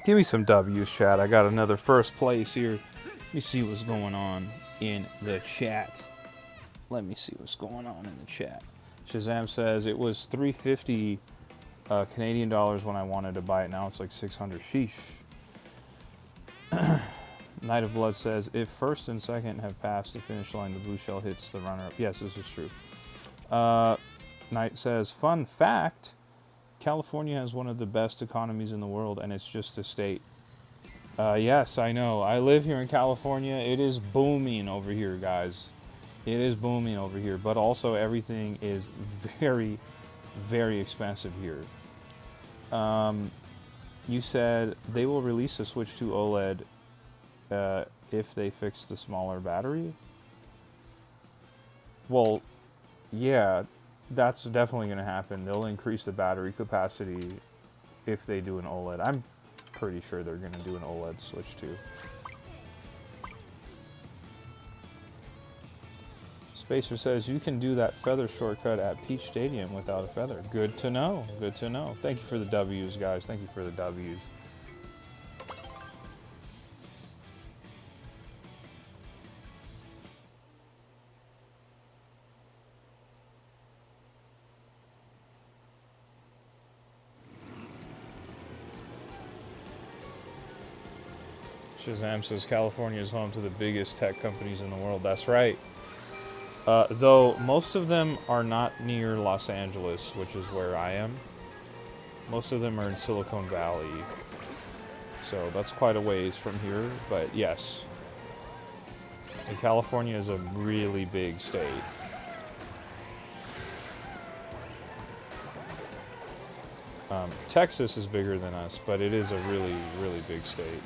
Give me some W's, chat. I got another first place here. Let me see what's going on in the chat. Let me see what's going on in the chat. Shazam says it was $350 Canadian dollars when I wanted to buy it. Now it's like 600. Sheesh. Knight of Blood says if first and second have passed the finish line, the blue shell hits the runner-up. Yes, this is true. Knight says, fun fact, California has one of the best economies in the world, and it's just a state. Yes, I know. I live here in California. It is booming over here, guys. It is booming over here, but also everything is very, very expensive here. You said they will release a switch to OLED if they fix the smaller battery. Well, yeah, that's definitely going to happen. They'll increase the battery capacity if they do an OLED. I'm pretty sure they're going to do an OLED switch too. Spacer says you can do that feather shortcut at Peach Stadium without a feather. Good to know. Good to know. Thank you for the W's, guys. Thank you for the W's. Shazam says California is home to the biggest tech companies in the world. That's right. Though most of them are not near Los Angeles, which is where I am. Most of them are in Silicon Valley. So that's quite a ways from here, but yes. And California is a really big state. Texas is bigger than us, but it is a really, really big state.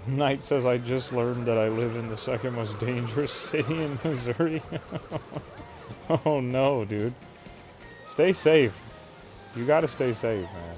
Knight says, I just learned that I live in the second most dangerous city in Missouri. Oh no, dude. Stay safe. You gotta stay safe, man.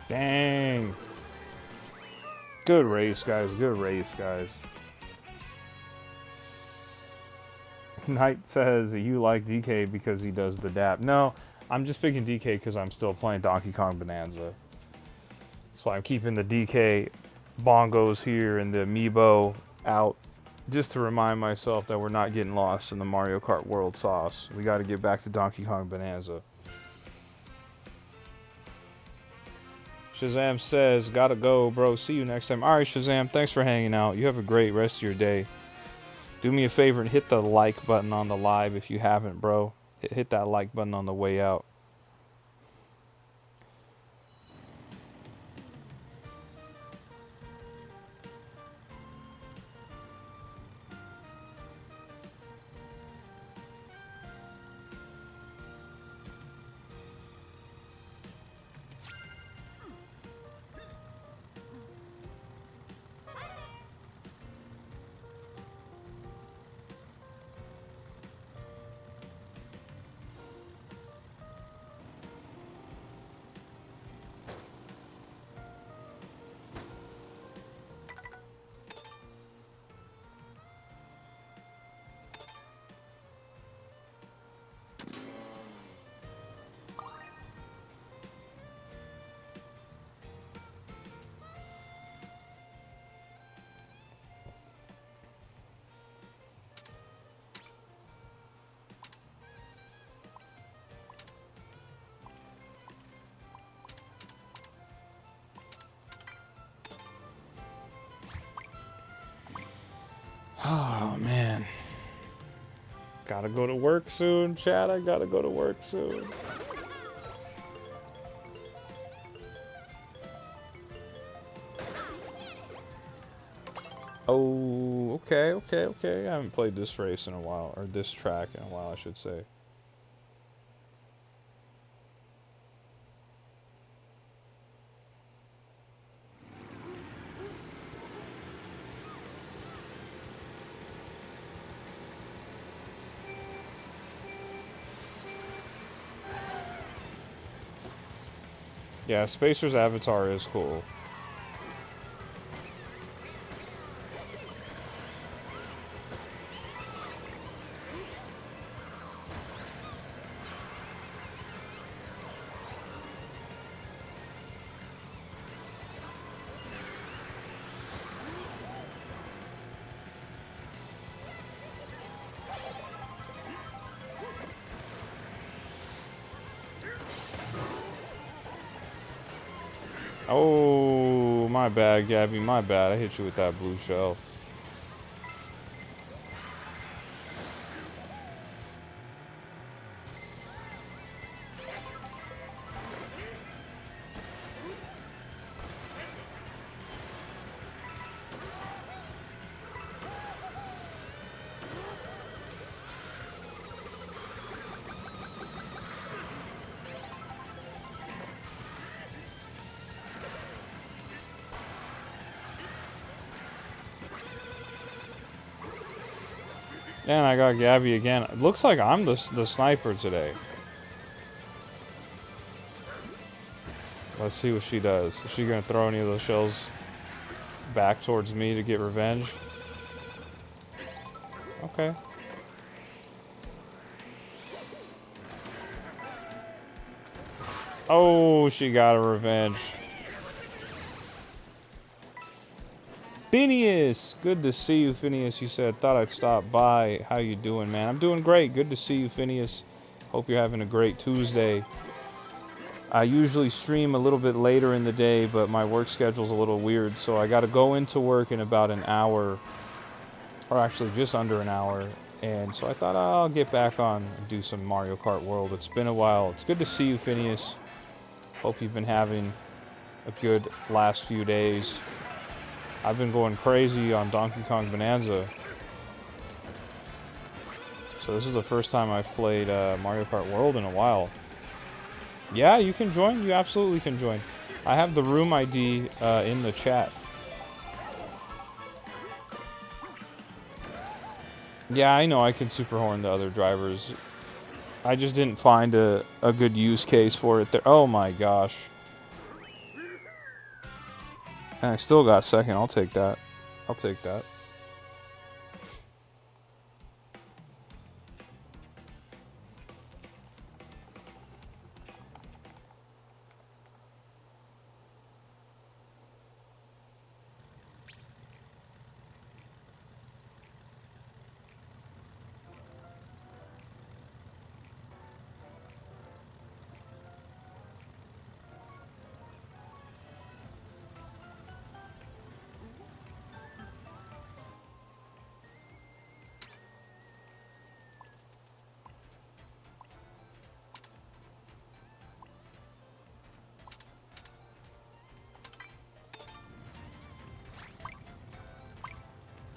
Dang. Good race, guys. Good race, guys. Knight says you like DK because he does the dap. No, I'm just picking DK because I'm still playing Donkey Kong Bonanza. It's So I'm keeping the DK bongos here and the amiibo out just to remind myself that we're not getting lost in the Mario Kart World sauce. We got to get back to Donkey Kong Bonanza. Shazam says, gotta go, bro. See you next time. All right, Shazam, thanks for hanging out. You have a great rest of your day. Do me a favor and hit the like button on the live if you haven't, bro. Hit that like button on the way out. Oh, man. Gotta go to work soon, Chad. I gotta go to work soon. Oh, okay. I haven't played this race in a while, or this track in a while, I should say. Yeah, Spacer's avatar is cool. Oh, my bad, Gabby, my bad. I hit you with that blue shell. And I got Gabby again. It looks like I'm the sniper today. Let's see what she does. Is she gonna throw any of those shells back towards me to get revenge? Okay. Oh, she got a revenge. Phineas! Good to see you, Phineas. You said, thought I'd stop by. How you doing, man? I'm doing great. Good to see you, Phineas. Hope you're having a great Tuesday. I usually stream a little bit later in the day, but my work schedule's a little weird, so I gotta go into work in about an hour, or actually just under an hour, and so I thought I'll get back on and do some Mario Kart World. It's been a while. It's good to see you, Phineas. Hope you've been having a good last few days. I've been going crazy on Donkey Kong Bonanza. So this is the first time I've played Mario Kart World in a while. Yeah, you can join. You absolutely can join. I have the room ID in the chat. Yeah, I know I can super horn the other drivers. I just didn't find a good use case for it there. Oh my gosh. And I still got second. I'll take that. I'll take that.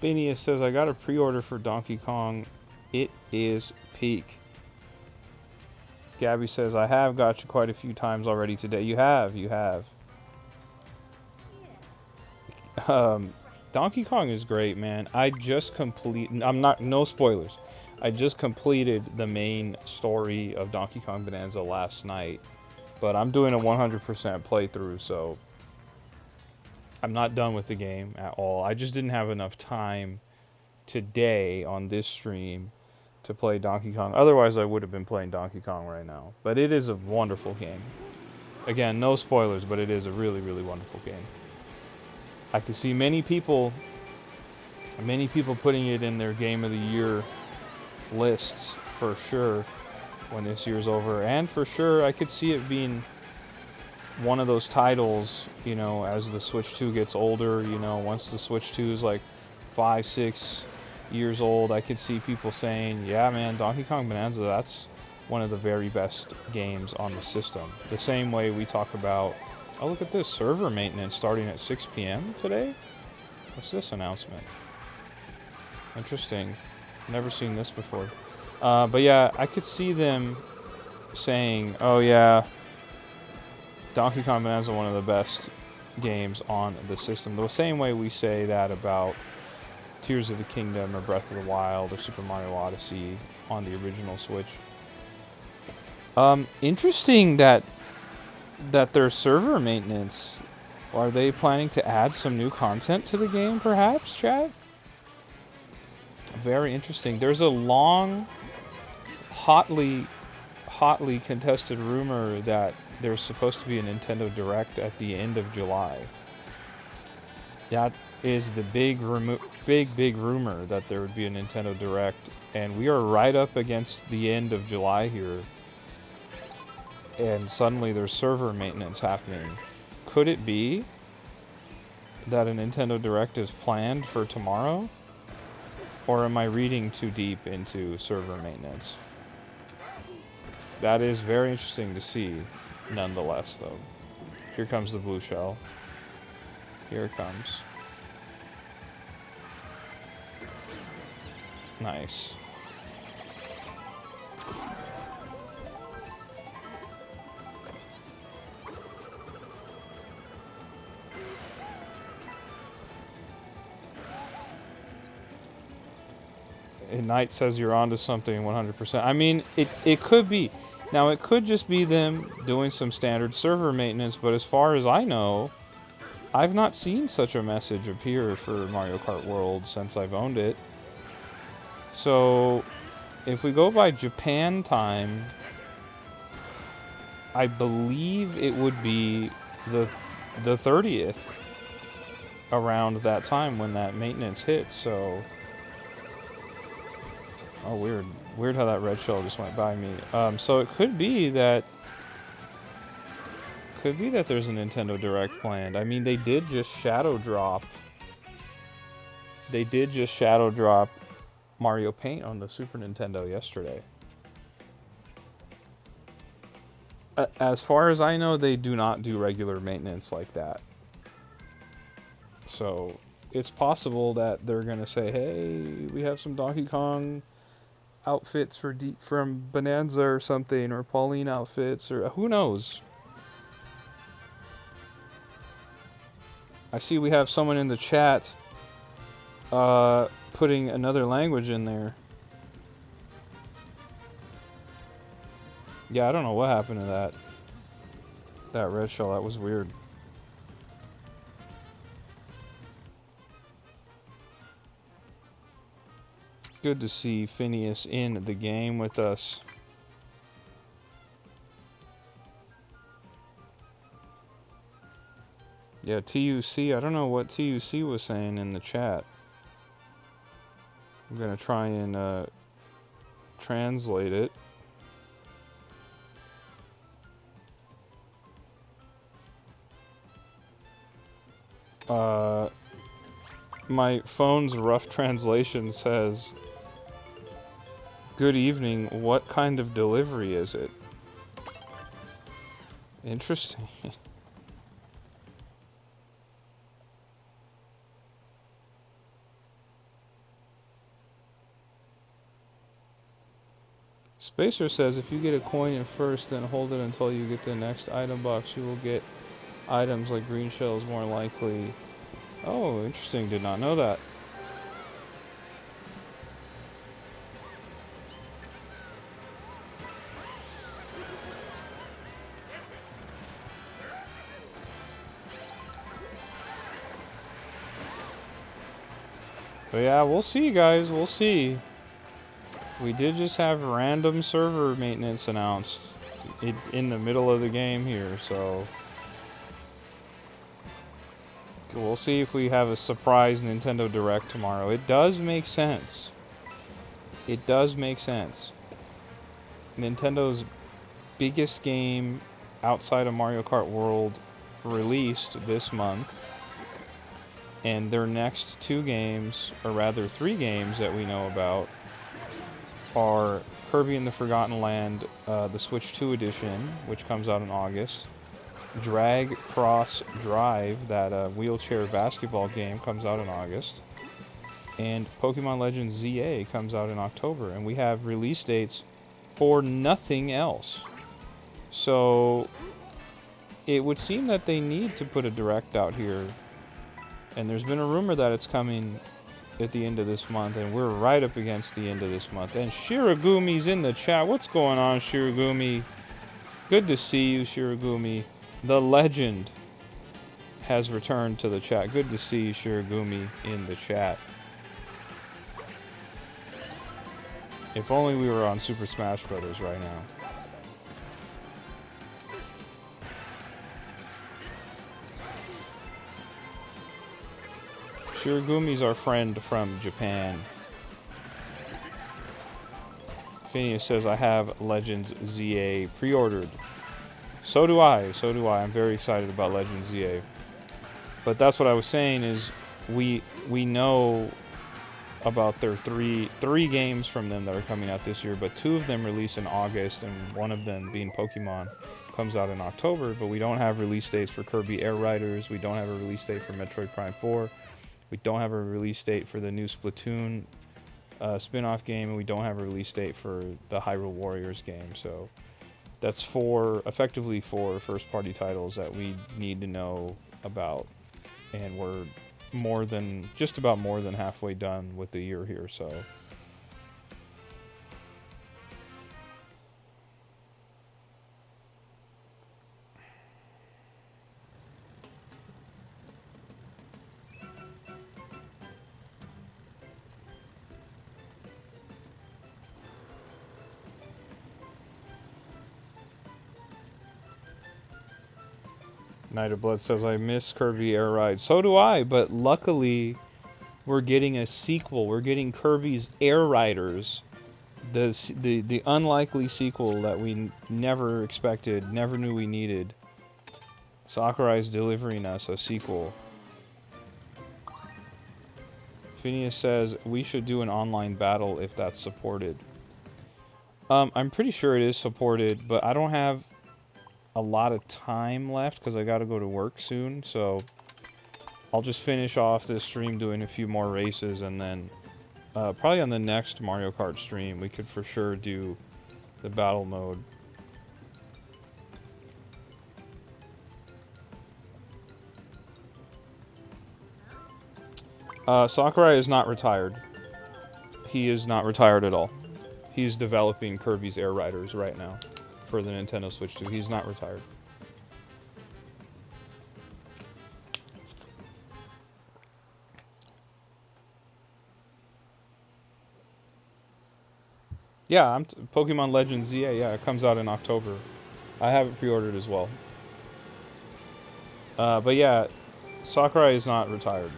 Phineas says, I got a pre-order for Donkey Kong. It is peak. Gabby says, I have got you quite a few times already today. You have. Donkey Kong is great, man. No spoilers. I just completed the main story of Donkey Kong Bonanza last night. But I'm doing a 100% playthrough, so I'm not done with the game at all. I just didn't have enough time today on this stream to play Donkey Kong. Otherwise, I would have been playing Donkey Kong right now. But it is a wonderful game. Again, no spoilers, but it is a really, really wonderful game. I could see many people putting it in their Game of the Year lists for sure when this year's over. And for sure, I could see it being one of those titles, you know, as the Switch 2 gets older, you know, once the Switch 2 is like 5, 6 years old, I could see people saying, yeah, man, Donkey Kong Bonanza, that's one of the very best games on the system. The same way we talk about, oh, look at this, server maintenance starting at 6 p.m. today? What's this announcement? Interesting. Never seen this before. But yeah, I could see them saying, oh yeah, Donkey Kong Bonanza is one of the best games on the system. The same way we say that about Tears of the Kingdom or Breath of the Wild or Super Mario Odyssey on the original Switch. Interesting that their server maintenance. Are they planning to add some new content to the game, perhaps, chat? Very interesting. There's a long, hotly contested rumor that there's supposed to be a Nintendo Direct at the end of July. That is the big rumor that there would be a Nintendo Direct, and we are right up against the end of July here. And suddenly there's server maintenance happening. Could it be that a Nintendo Direct is planned for tomorrow? Or am I reading too deep into server maintenance? That is very interesting to see, nonetheless, though. Here comes the blue shell. Here it comes. Nice. Knight says you're onto something 100%. I mean, it could be. Now, it could just be them doing some standard server maintenance, but as far as I know, I've not seen such a message appear for Mario Kart World since I've owned it. So, if we go by Japan time, I believe it would be the 30th around that time when that maintenance hits, so... Oh, weird. Weird how that red shell just went by me. So it could be that there's a Nintendo Direct planned. I mean, they did just shadow drop Mario Paint on the Super Nintendo yesterday. As far as I know, they do not do regular maintenance like that. So it's possible that they're going to say, hey, we have some Donkey Kong outfits from Bonanza or something, or Pauline outfits, or who knows. I see we have someone in the chat putting another language in there. Yeah, I don't know what happened to that red shell. That was weird. Good to see Phineas in the game with us. Yeah, TUC, I don't know what TUC was saying in the chat. I'm gonna try and translate it. My phone's rough translation says, "Good evening, what kind of delivery is it?" Interesting. Spacer says if you get a coin in first, then hold it until you get the next item box, you will get items like green shells more likely. Oh, interesting. Did not know that. But yeah, we'll see, guys. We'll see. We did just have random server maintenance announced in the middle of the game here, so we'll see if we have a surprise Nintendo Direct tomorrow. It does make sense. It does make sense. Nintendo's biggest game outside of Mario Kart World released this month. And their next 2 games, or rather 3 games that we know about, are Kirby and the Forgotten Land, the Switch 2 edition, which comes out in August. Drag Cross Drive, that wheelchair basketball game, comes out in August. And Pokemon Legends ZA comes out in October. And we have release dates for nothing else. So it would seem that they need to put a Direct out here. And there's been a rumor that it's coming at the end of this month, and we're right up against the end of this month. And Shiragumi's in the chat. What's going on, Shiragumi? Good to see you, Shiragumi. The legend has returned to the chat. Good to see Shiragumi in the chat. If only we were on Super Smash Brothers right now. Shiragumi's our friend from Japan. Phineas says, I have Legends ZA pre-ordered. So do I. So do I. I'm very excited about Legends ZA. But that's what I was saying is we know about their three games from them that are coming out this year, but 2 of them release in August, and one of them, being Pokemon, comes out in October. But we don't have release dates for Kirby Air Riders. We don't have a release date for Metroid Prime 4. We don't have a release date for the new Splatoon spin-off game, and we don't have a release date for the Hyrule Warriors game. So that's effectively four first-party titles that we need to know about, and we're just about more than halfway done with the year here. So. Night of Blood says, I miss Kirby Air Ride. So do I, but luckily we're getting a sequel. We're getting Kirby's Air Riders, the unlikely sequel that we never expected, never knew we needed. Sakurai's delivering us a sequel. Phineas says, we should do an online battle if that's supported. I'm pretty sure it is supported, but I don't have a lot of time left because I got to go to work soon, so I'll just finish off this stream doing a few more races, and then probably on the next Mario Kart stream we could for sure do the battle mode. Sakurai is not retired. He is not retired at all. He's developing Kirby's Air Riders right now for the Nintendo Switch 2. He's not retired. Yeah, Pokemon Legends ZA, yeah, it comes out in October. I have it pre-ordered as well. But yeah, Sakurai is not retired.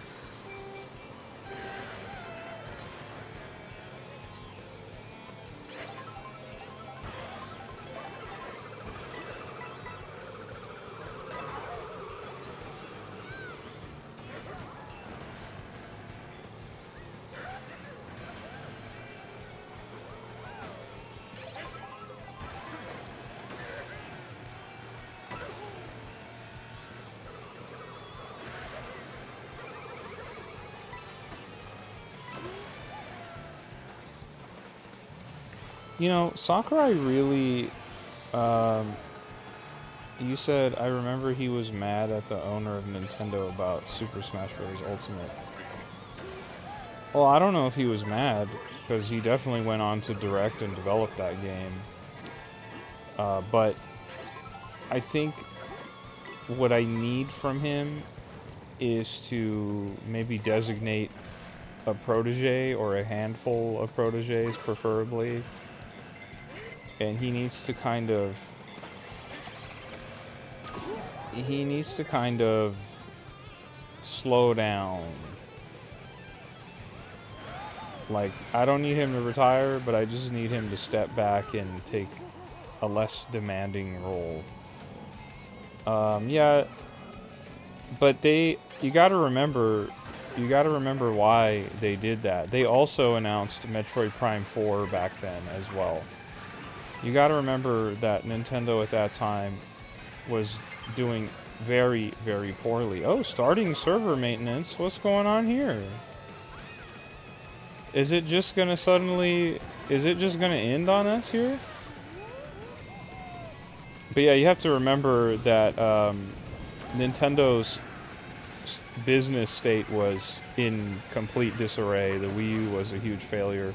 You know, Sakurai really. You said, I remember he was mad at the owner of Nintendo about Super Smash Bros. Ultimate. Well, I don't know if he was mad, because he definitely went on to direct and develop that game. But I think what I need from him is to maybe designate a protege or a handful of proteges, preferably. And he needs to kind of slow down. Like, I don't need him to retire, but I just need him to step back and take a less demanding role. Yeah, but you gotta remember why they did that. They also announced Metroid Prime 4 back then as well. You gotta remember that Nintendo at that time was doing very, very poorly. Oh, starting server maintenance. What's going on here? Is it just gonna end on us here? But yeah, you have to remember that Nintendo's business state was in complete disarray. The Wii U was a huge failure,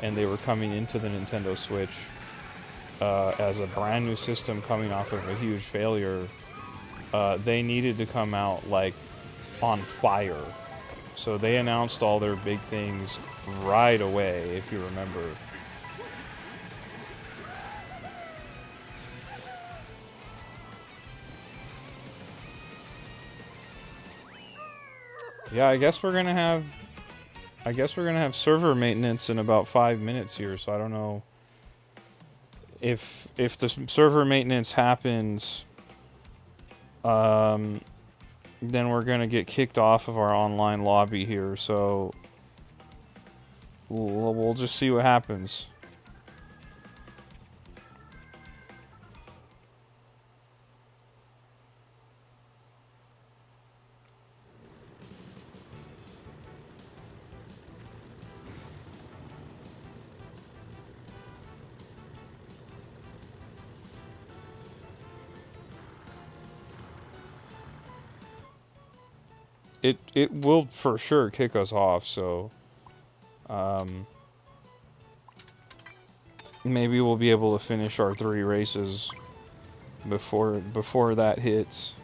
and they were coming into the Nintendo Switch as a brand new system coming off of a huge failure. They needed to come out like on fire. So they announced all their big things right away, if you remember. Yeah, I guess we're gonna have server maintenance in about 5 minutes here, so I don't know if the server maintenance happens, then we're gonna get kicked off of our online lobby here, so we'll just see what happens. It will for sure kick us off, so maybe we'll be able to finish our 3 races before that hits.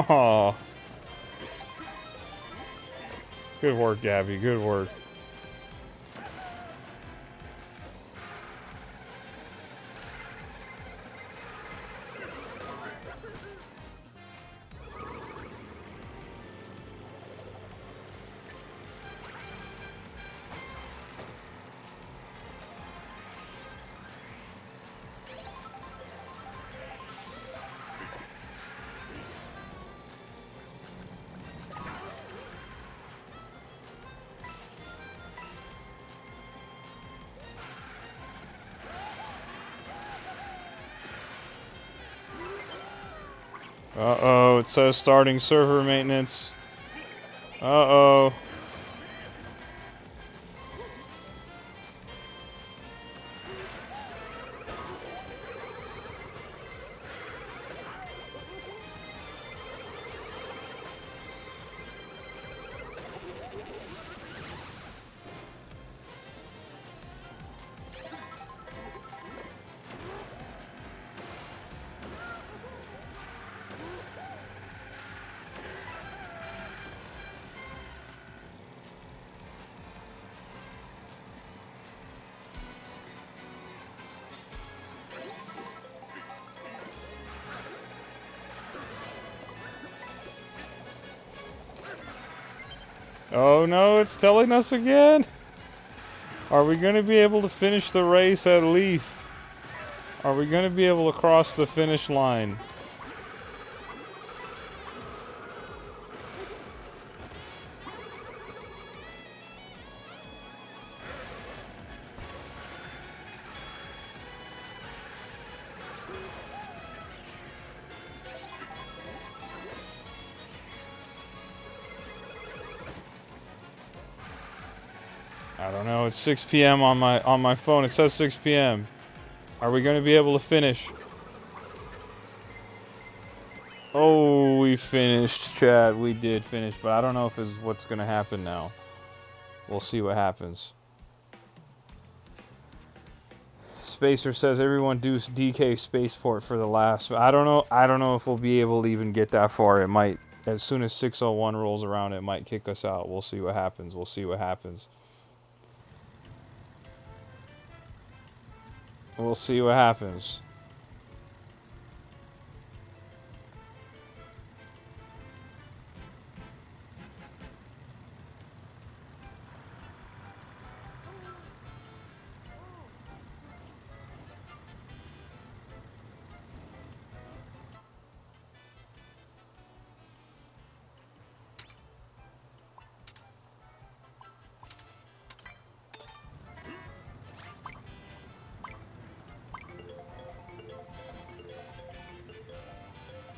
Oh, good work, Gabby. Good work. Uh-oh, it says starting server maintenance. Uh-oh. Oh no, it's telling us again. Are we going to be able to finish the race at least? Are we going to be able to cross the finish line? I don't know. It's 6 p.m. on my phone. It says 6 p.m. Are we going to be able to finish? Oh, we finished, Chad. We did finish, but I don't know if it's what's going to happen now. We'll see what happens. Spacer says everyone do DK spaceport for the last. I don't know. I don't know if we'll be able to even get that far. It might. As soon as 601 rolls around, it might kick us out. We'll see what happens. We'll see what happens. We'll see what happens.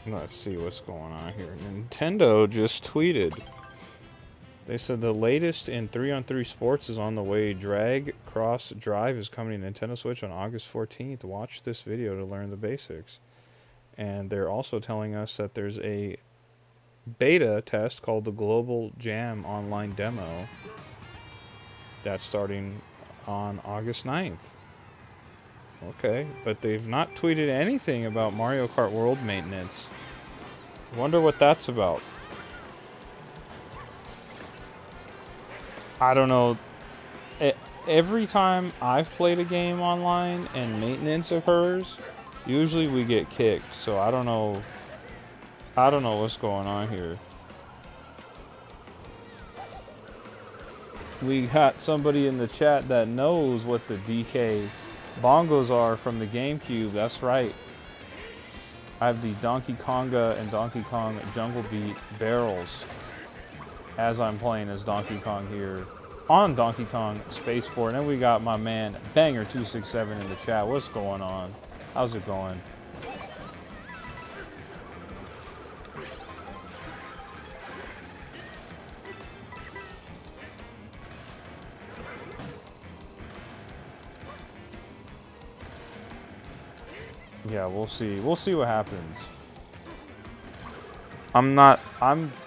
Let's see what's going on here. Nintendo just tweeted. They said the latest in 3-on-3 sports is on the way. Drag Cross Drive is coming to Nintendo Switch on August 14th. Watch this video to learn the basics. And they're also telling us that there's a beta test called the Global Jam online demo that's starting on August 9th. Okay, but they've not tweeted anything about Mario Kart World maintenance. Wonder what that's about. I don't know. Every time I've played a game online and maintenance occurs, usually we get kicked. So I don't know. I don't know what's going on here. We got somebody in the chat that knows what the DK bongos are from the GameCube. That's right. I have the Donkey Konga and Donkey Kong Jungle Beat barrels as I'm playing as Donkey Kong here on Donkey Kong Spaceport. And we got my man Banger267 in the chat. What's going on? How's it going? Yeah, we'll see. We'll see what happens. I'm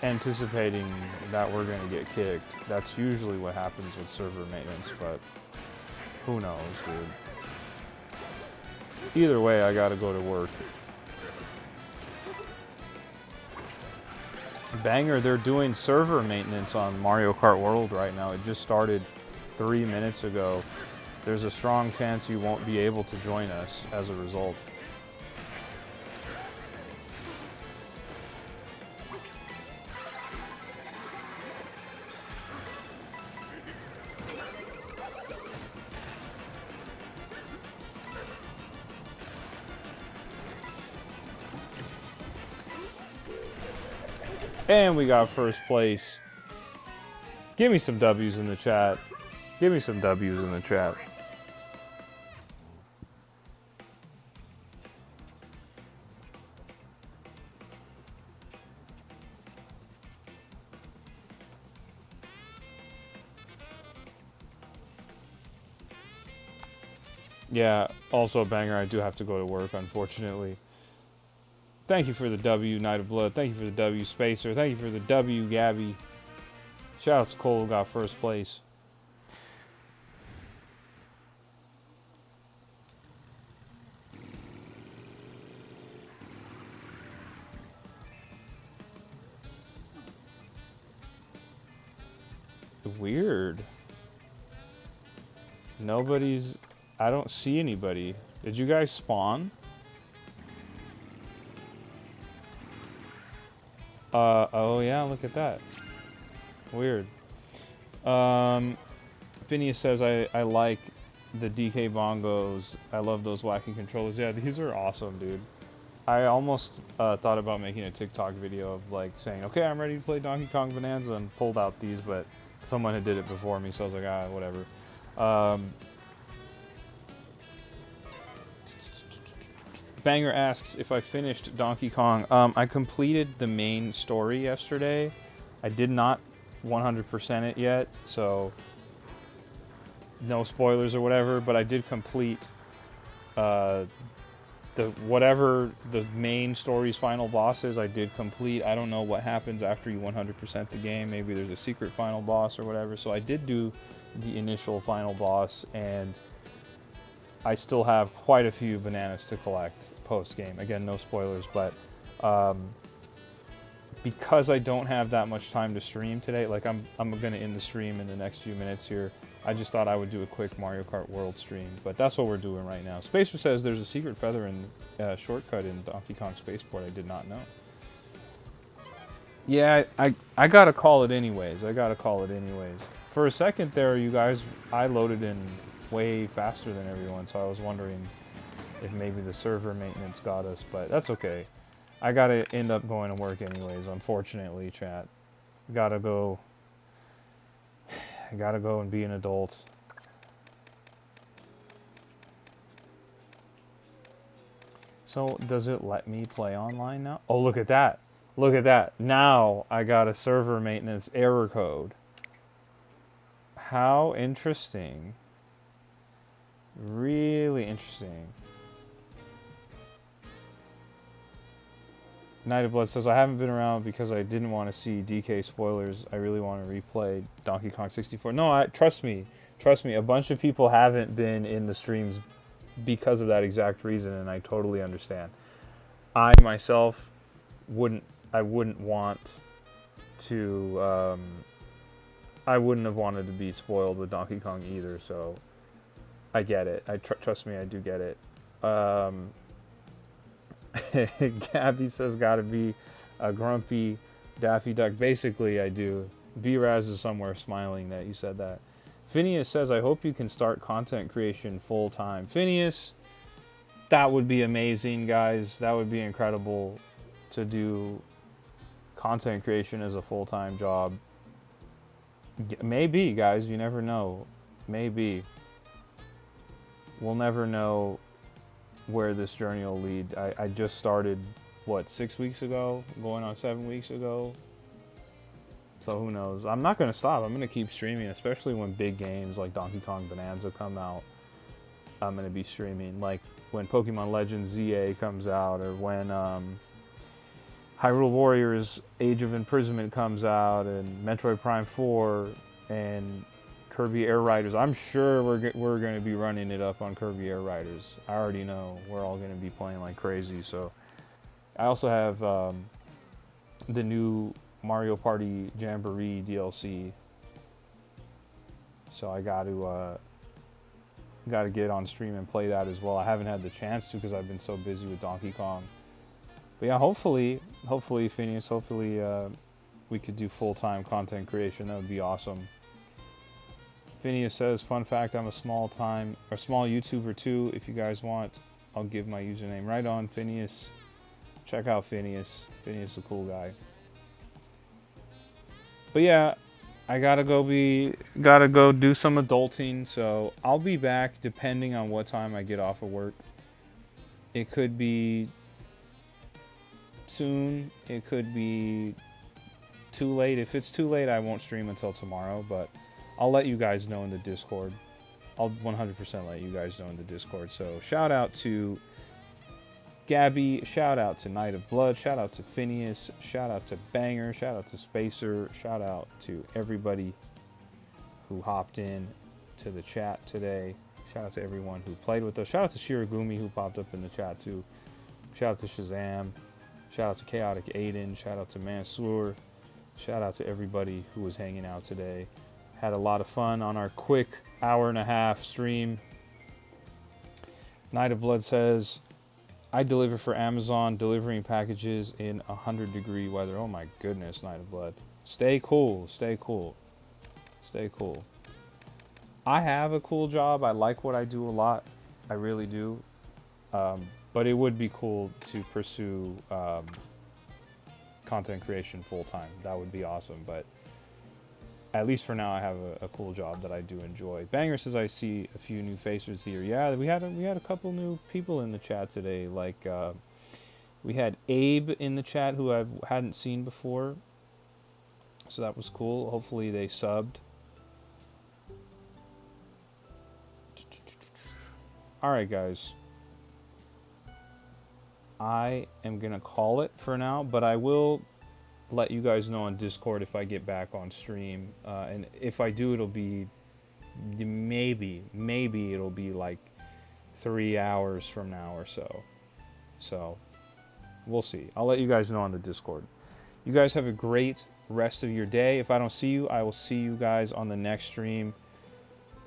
anticipating that we're going to get kicked. That's usually what happens with server maintenance, but who knows, dude. Either way, I got to go to work. Banger, they're doing server maintenance on Mario Kart World right now. It just started 3 minutes ago. There's a strong chance you won't be able to join us as a result. And we got first place. Give me some W's in the chat. Give me some W's in the chat. Yeah, also, Banger, I do have to go to work, unfortunately. Thank you for the W, Night of Blood. Thank you for the W, Spacer. Thank you for the W, Gabby. Shout out to Cole, who got first place. Weird. Nobody's... I don't see anybody. Did you guys spawn? Oh yeah, look at that. Weird. Phineas says, I like the DK bongos. I love those wacky controllers. Yeah, these are awesome, dude. I almost thought about making a TikTok video of like saying, okay, I'm ready to play Donkey Kong Bonanza, and pulled out these, but someone had did it before me, so I was like, whatever. Banger asks if I finished Donkey Kong. I completed the main story yesterday. I did not 100% it yet, so no spoilers or whatever, but I did complete whatever the main story's final boss is. I did complete. I don't know what happens after you 100% the game. Maybe there's a secret final boss or whatever. So I did do the initial final boss, and I still have quite a few bananas to collect post-game. Again, no spoilers, but because I don't have that much time to stream today, like I'm going to end the stream in the next few minutes here. I just thought I would do a quick Mario Kart World stream, but that's what we're doing right now. Spacer says there's a secret feather and shortcut in Donkey Kong Spaceport. I did not know. Yeah, I gotta call it anyways. For a second there, you guys, I loaded in way faster than everyone, so I was wondering if maybe the server maintenance got us, but that's okay. I gotta end up going to work anyways, unfortunately, chat. Gotta go. I gotta go and be an adult. So, does it let me play online now? Oh, look at that. Look at that. Now, I got a server maintenance error code. How interesting. Really interesting. Night of Blood says, I haven't been around because I didn't want to see DK spoilers. I really want to replay Donkey Kong 64. No, trust me. Trust me, a bunch of people haven't been in the streams because of that exact reason, and I totally understand. I myself wouldn't want to, I wouldn't have wanted to be spoiled with Donkey Kong either, so I get it. Trust me, I do get it. Gabby says, gotta be a grumpy Daffy Duck. Basically, I do. B-Raz is somewhere smiling that you said that. Phineas says, I hope you can start content creation full time. Phineas, that would be amazing, guys. That would be incredible to do content creation as a full-time job. Maybe, guys. You never know. Maybe. We'll never know where this journey will lead. I just started, 6 weeks ago? Going on 7 weeks ago? So who knows? I'm not going to stop. I'm going to keep streaming, especially when big games like Donkey Kong Bonanza come out. I'm going to be streaming. Like when Pokemon Legends ZA comes out, or when Hyrule Warriors Age of Imprisonment comes out, and Metroid Prime 4, and Kirby Air Riders. I'm sure we're going to be running it up on Kirby Air Riders. I already know we're all going to be playing like crazy. So I also have the new Mario Party Jamboree DLC. So I got to get on stream and play that as well. I haven't had the chance to because I've been so busy with Donkey Kong. But yeah, hopefully Phineas, we could do full-time content creation. That would be awesome. Phineas says, fun fact, I'm a small YouTuber too. If you guys want, I'll give my username. Right on, Phineas. Check out Phineas. Phineas is a cool guy. But yeah, I gotta go do some adulting, so I'll be back depending on what time I get off of work. It could be soon, it could be too late. If it's too late, I won't stream until tomorrow, but I'll let you guys know in the Discord. I'll 100% let you guys know in the Discord. So shout out to Gabby, shout out to Night of Blood, shout out to Phineas, shout out to Banger, shout out to Spacer, shout out to everybody who hopped in to the chat today. Shout out to everyone who played with us. Shout out to Shiragumi who popped up in the chat too. Shout out to Shazam. Shout out to Chaotic Aiden. Shout out to Mansoor. Shout out to everybody who was hanging out today. Had a lot of fun on our quick hour-and-a-half stream. Night of Blood says, I deliver for Amazon, delivering packages in 100-degree weather. Oh my goodness, Night of Blood. Stay cool, stay cool, stay cool. I have a cool job. I like what I do a lot. I really do. But it would be cool to pursue content creation full time. That would be awesome. But at least for now, I have a cool job that I do enjoy. Banger says I see a few new faces here. Yeah, we had a couple new people in the chat today. Like we had Abe in the chat who I hadn't seen before, so that was cool. Hopefully they subbed. All right, guys. I am gonna call it for now, but I will let you guys know on Discord if I get back on stream, and if I do, it'll be maybe it'll be like 3 hours from now or so we'll see. I'll let you guys know on the Discord. You guys have a great rest of your day. If I don't see you, I will see you guys on the next stream.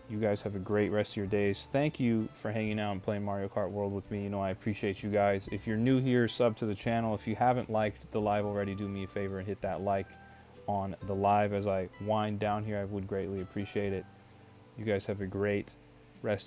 You guys have a great rest of your days. Thank you for hanging out and playing Mario Kart World with me. You know, I appreciate you guys. If you're new here, sub to the channel. If you haven't liked the live already, do me a favor and hit that like on the live as I wind down here. I would greatly appreciate it. You guys have a great rest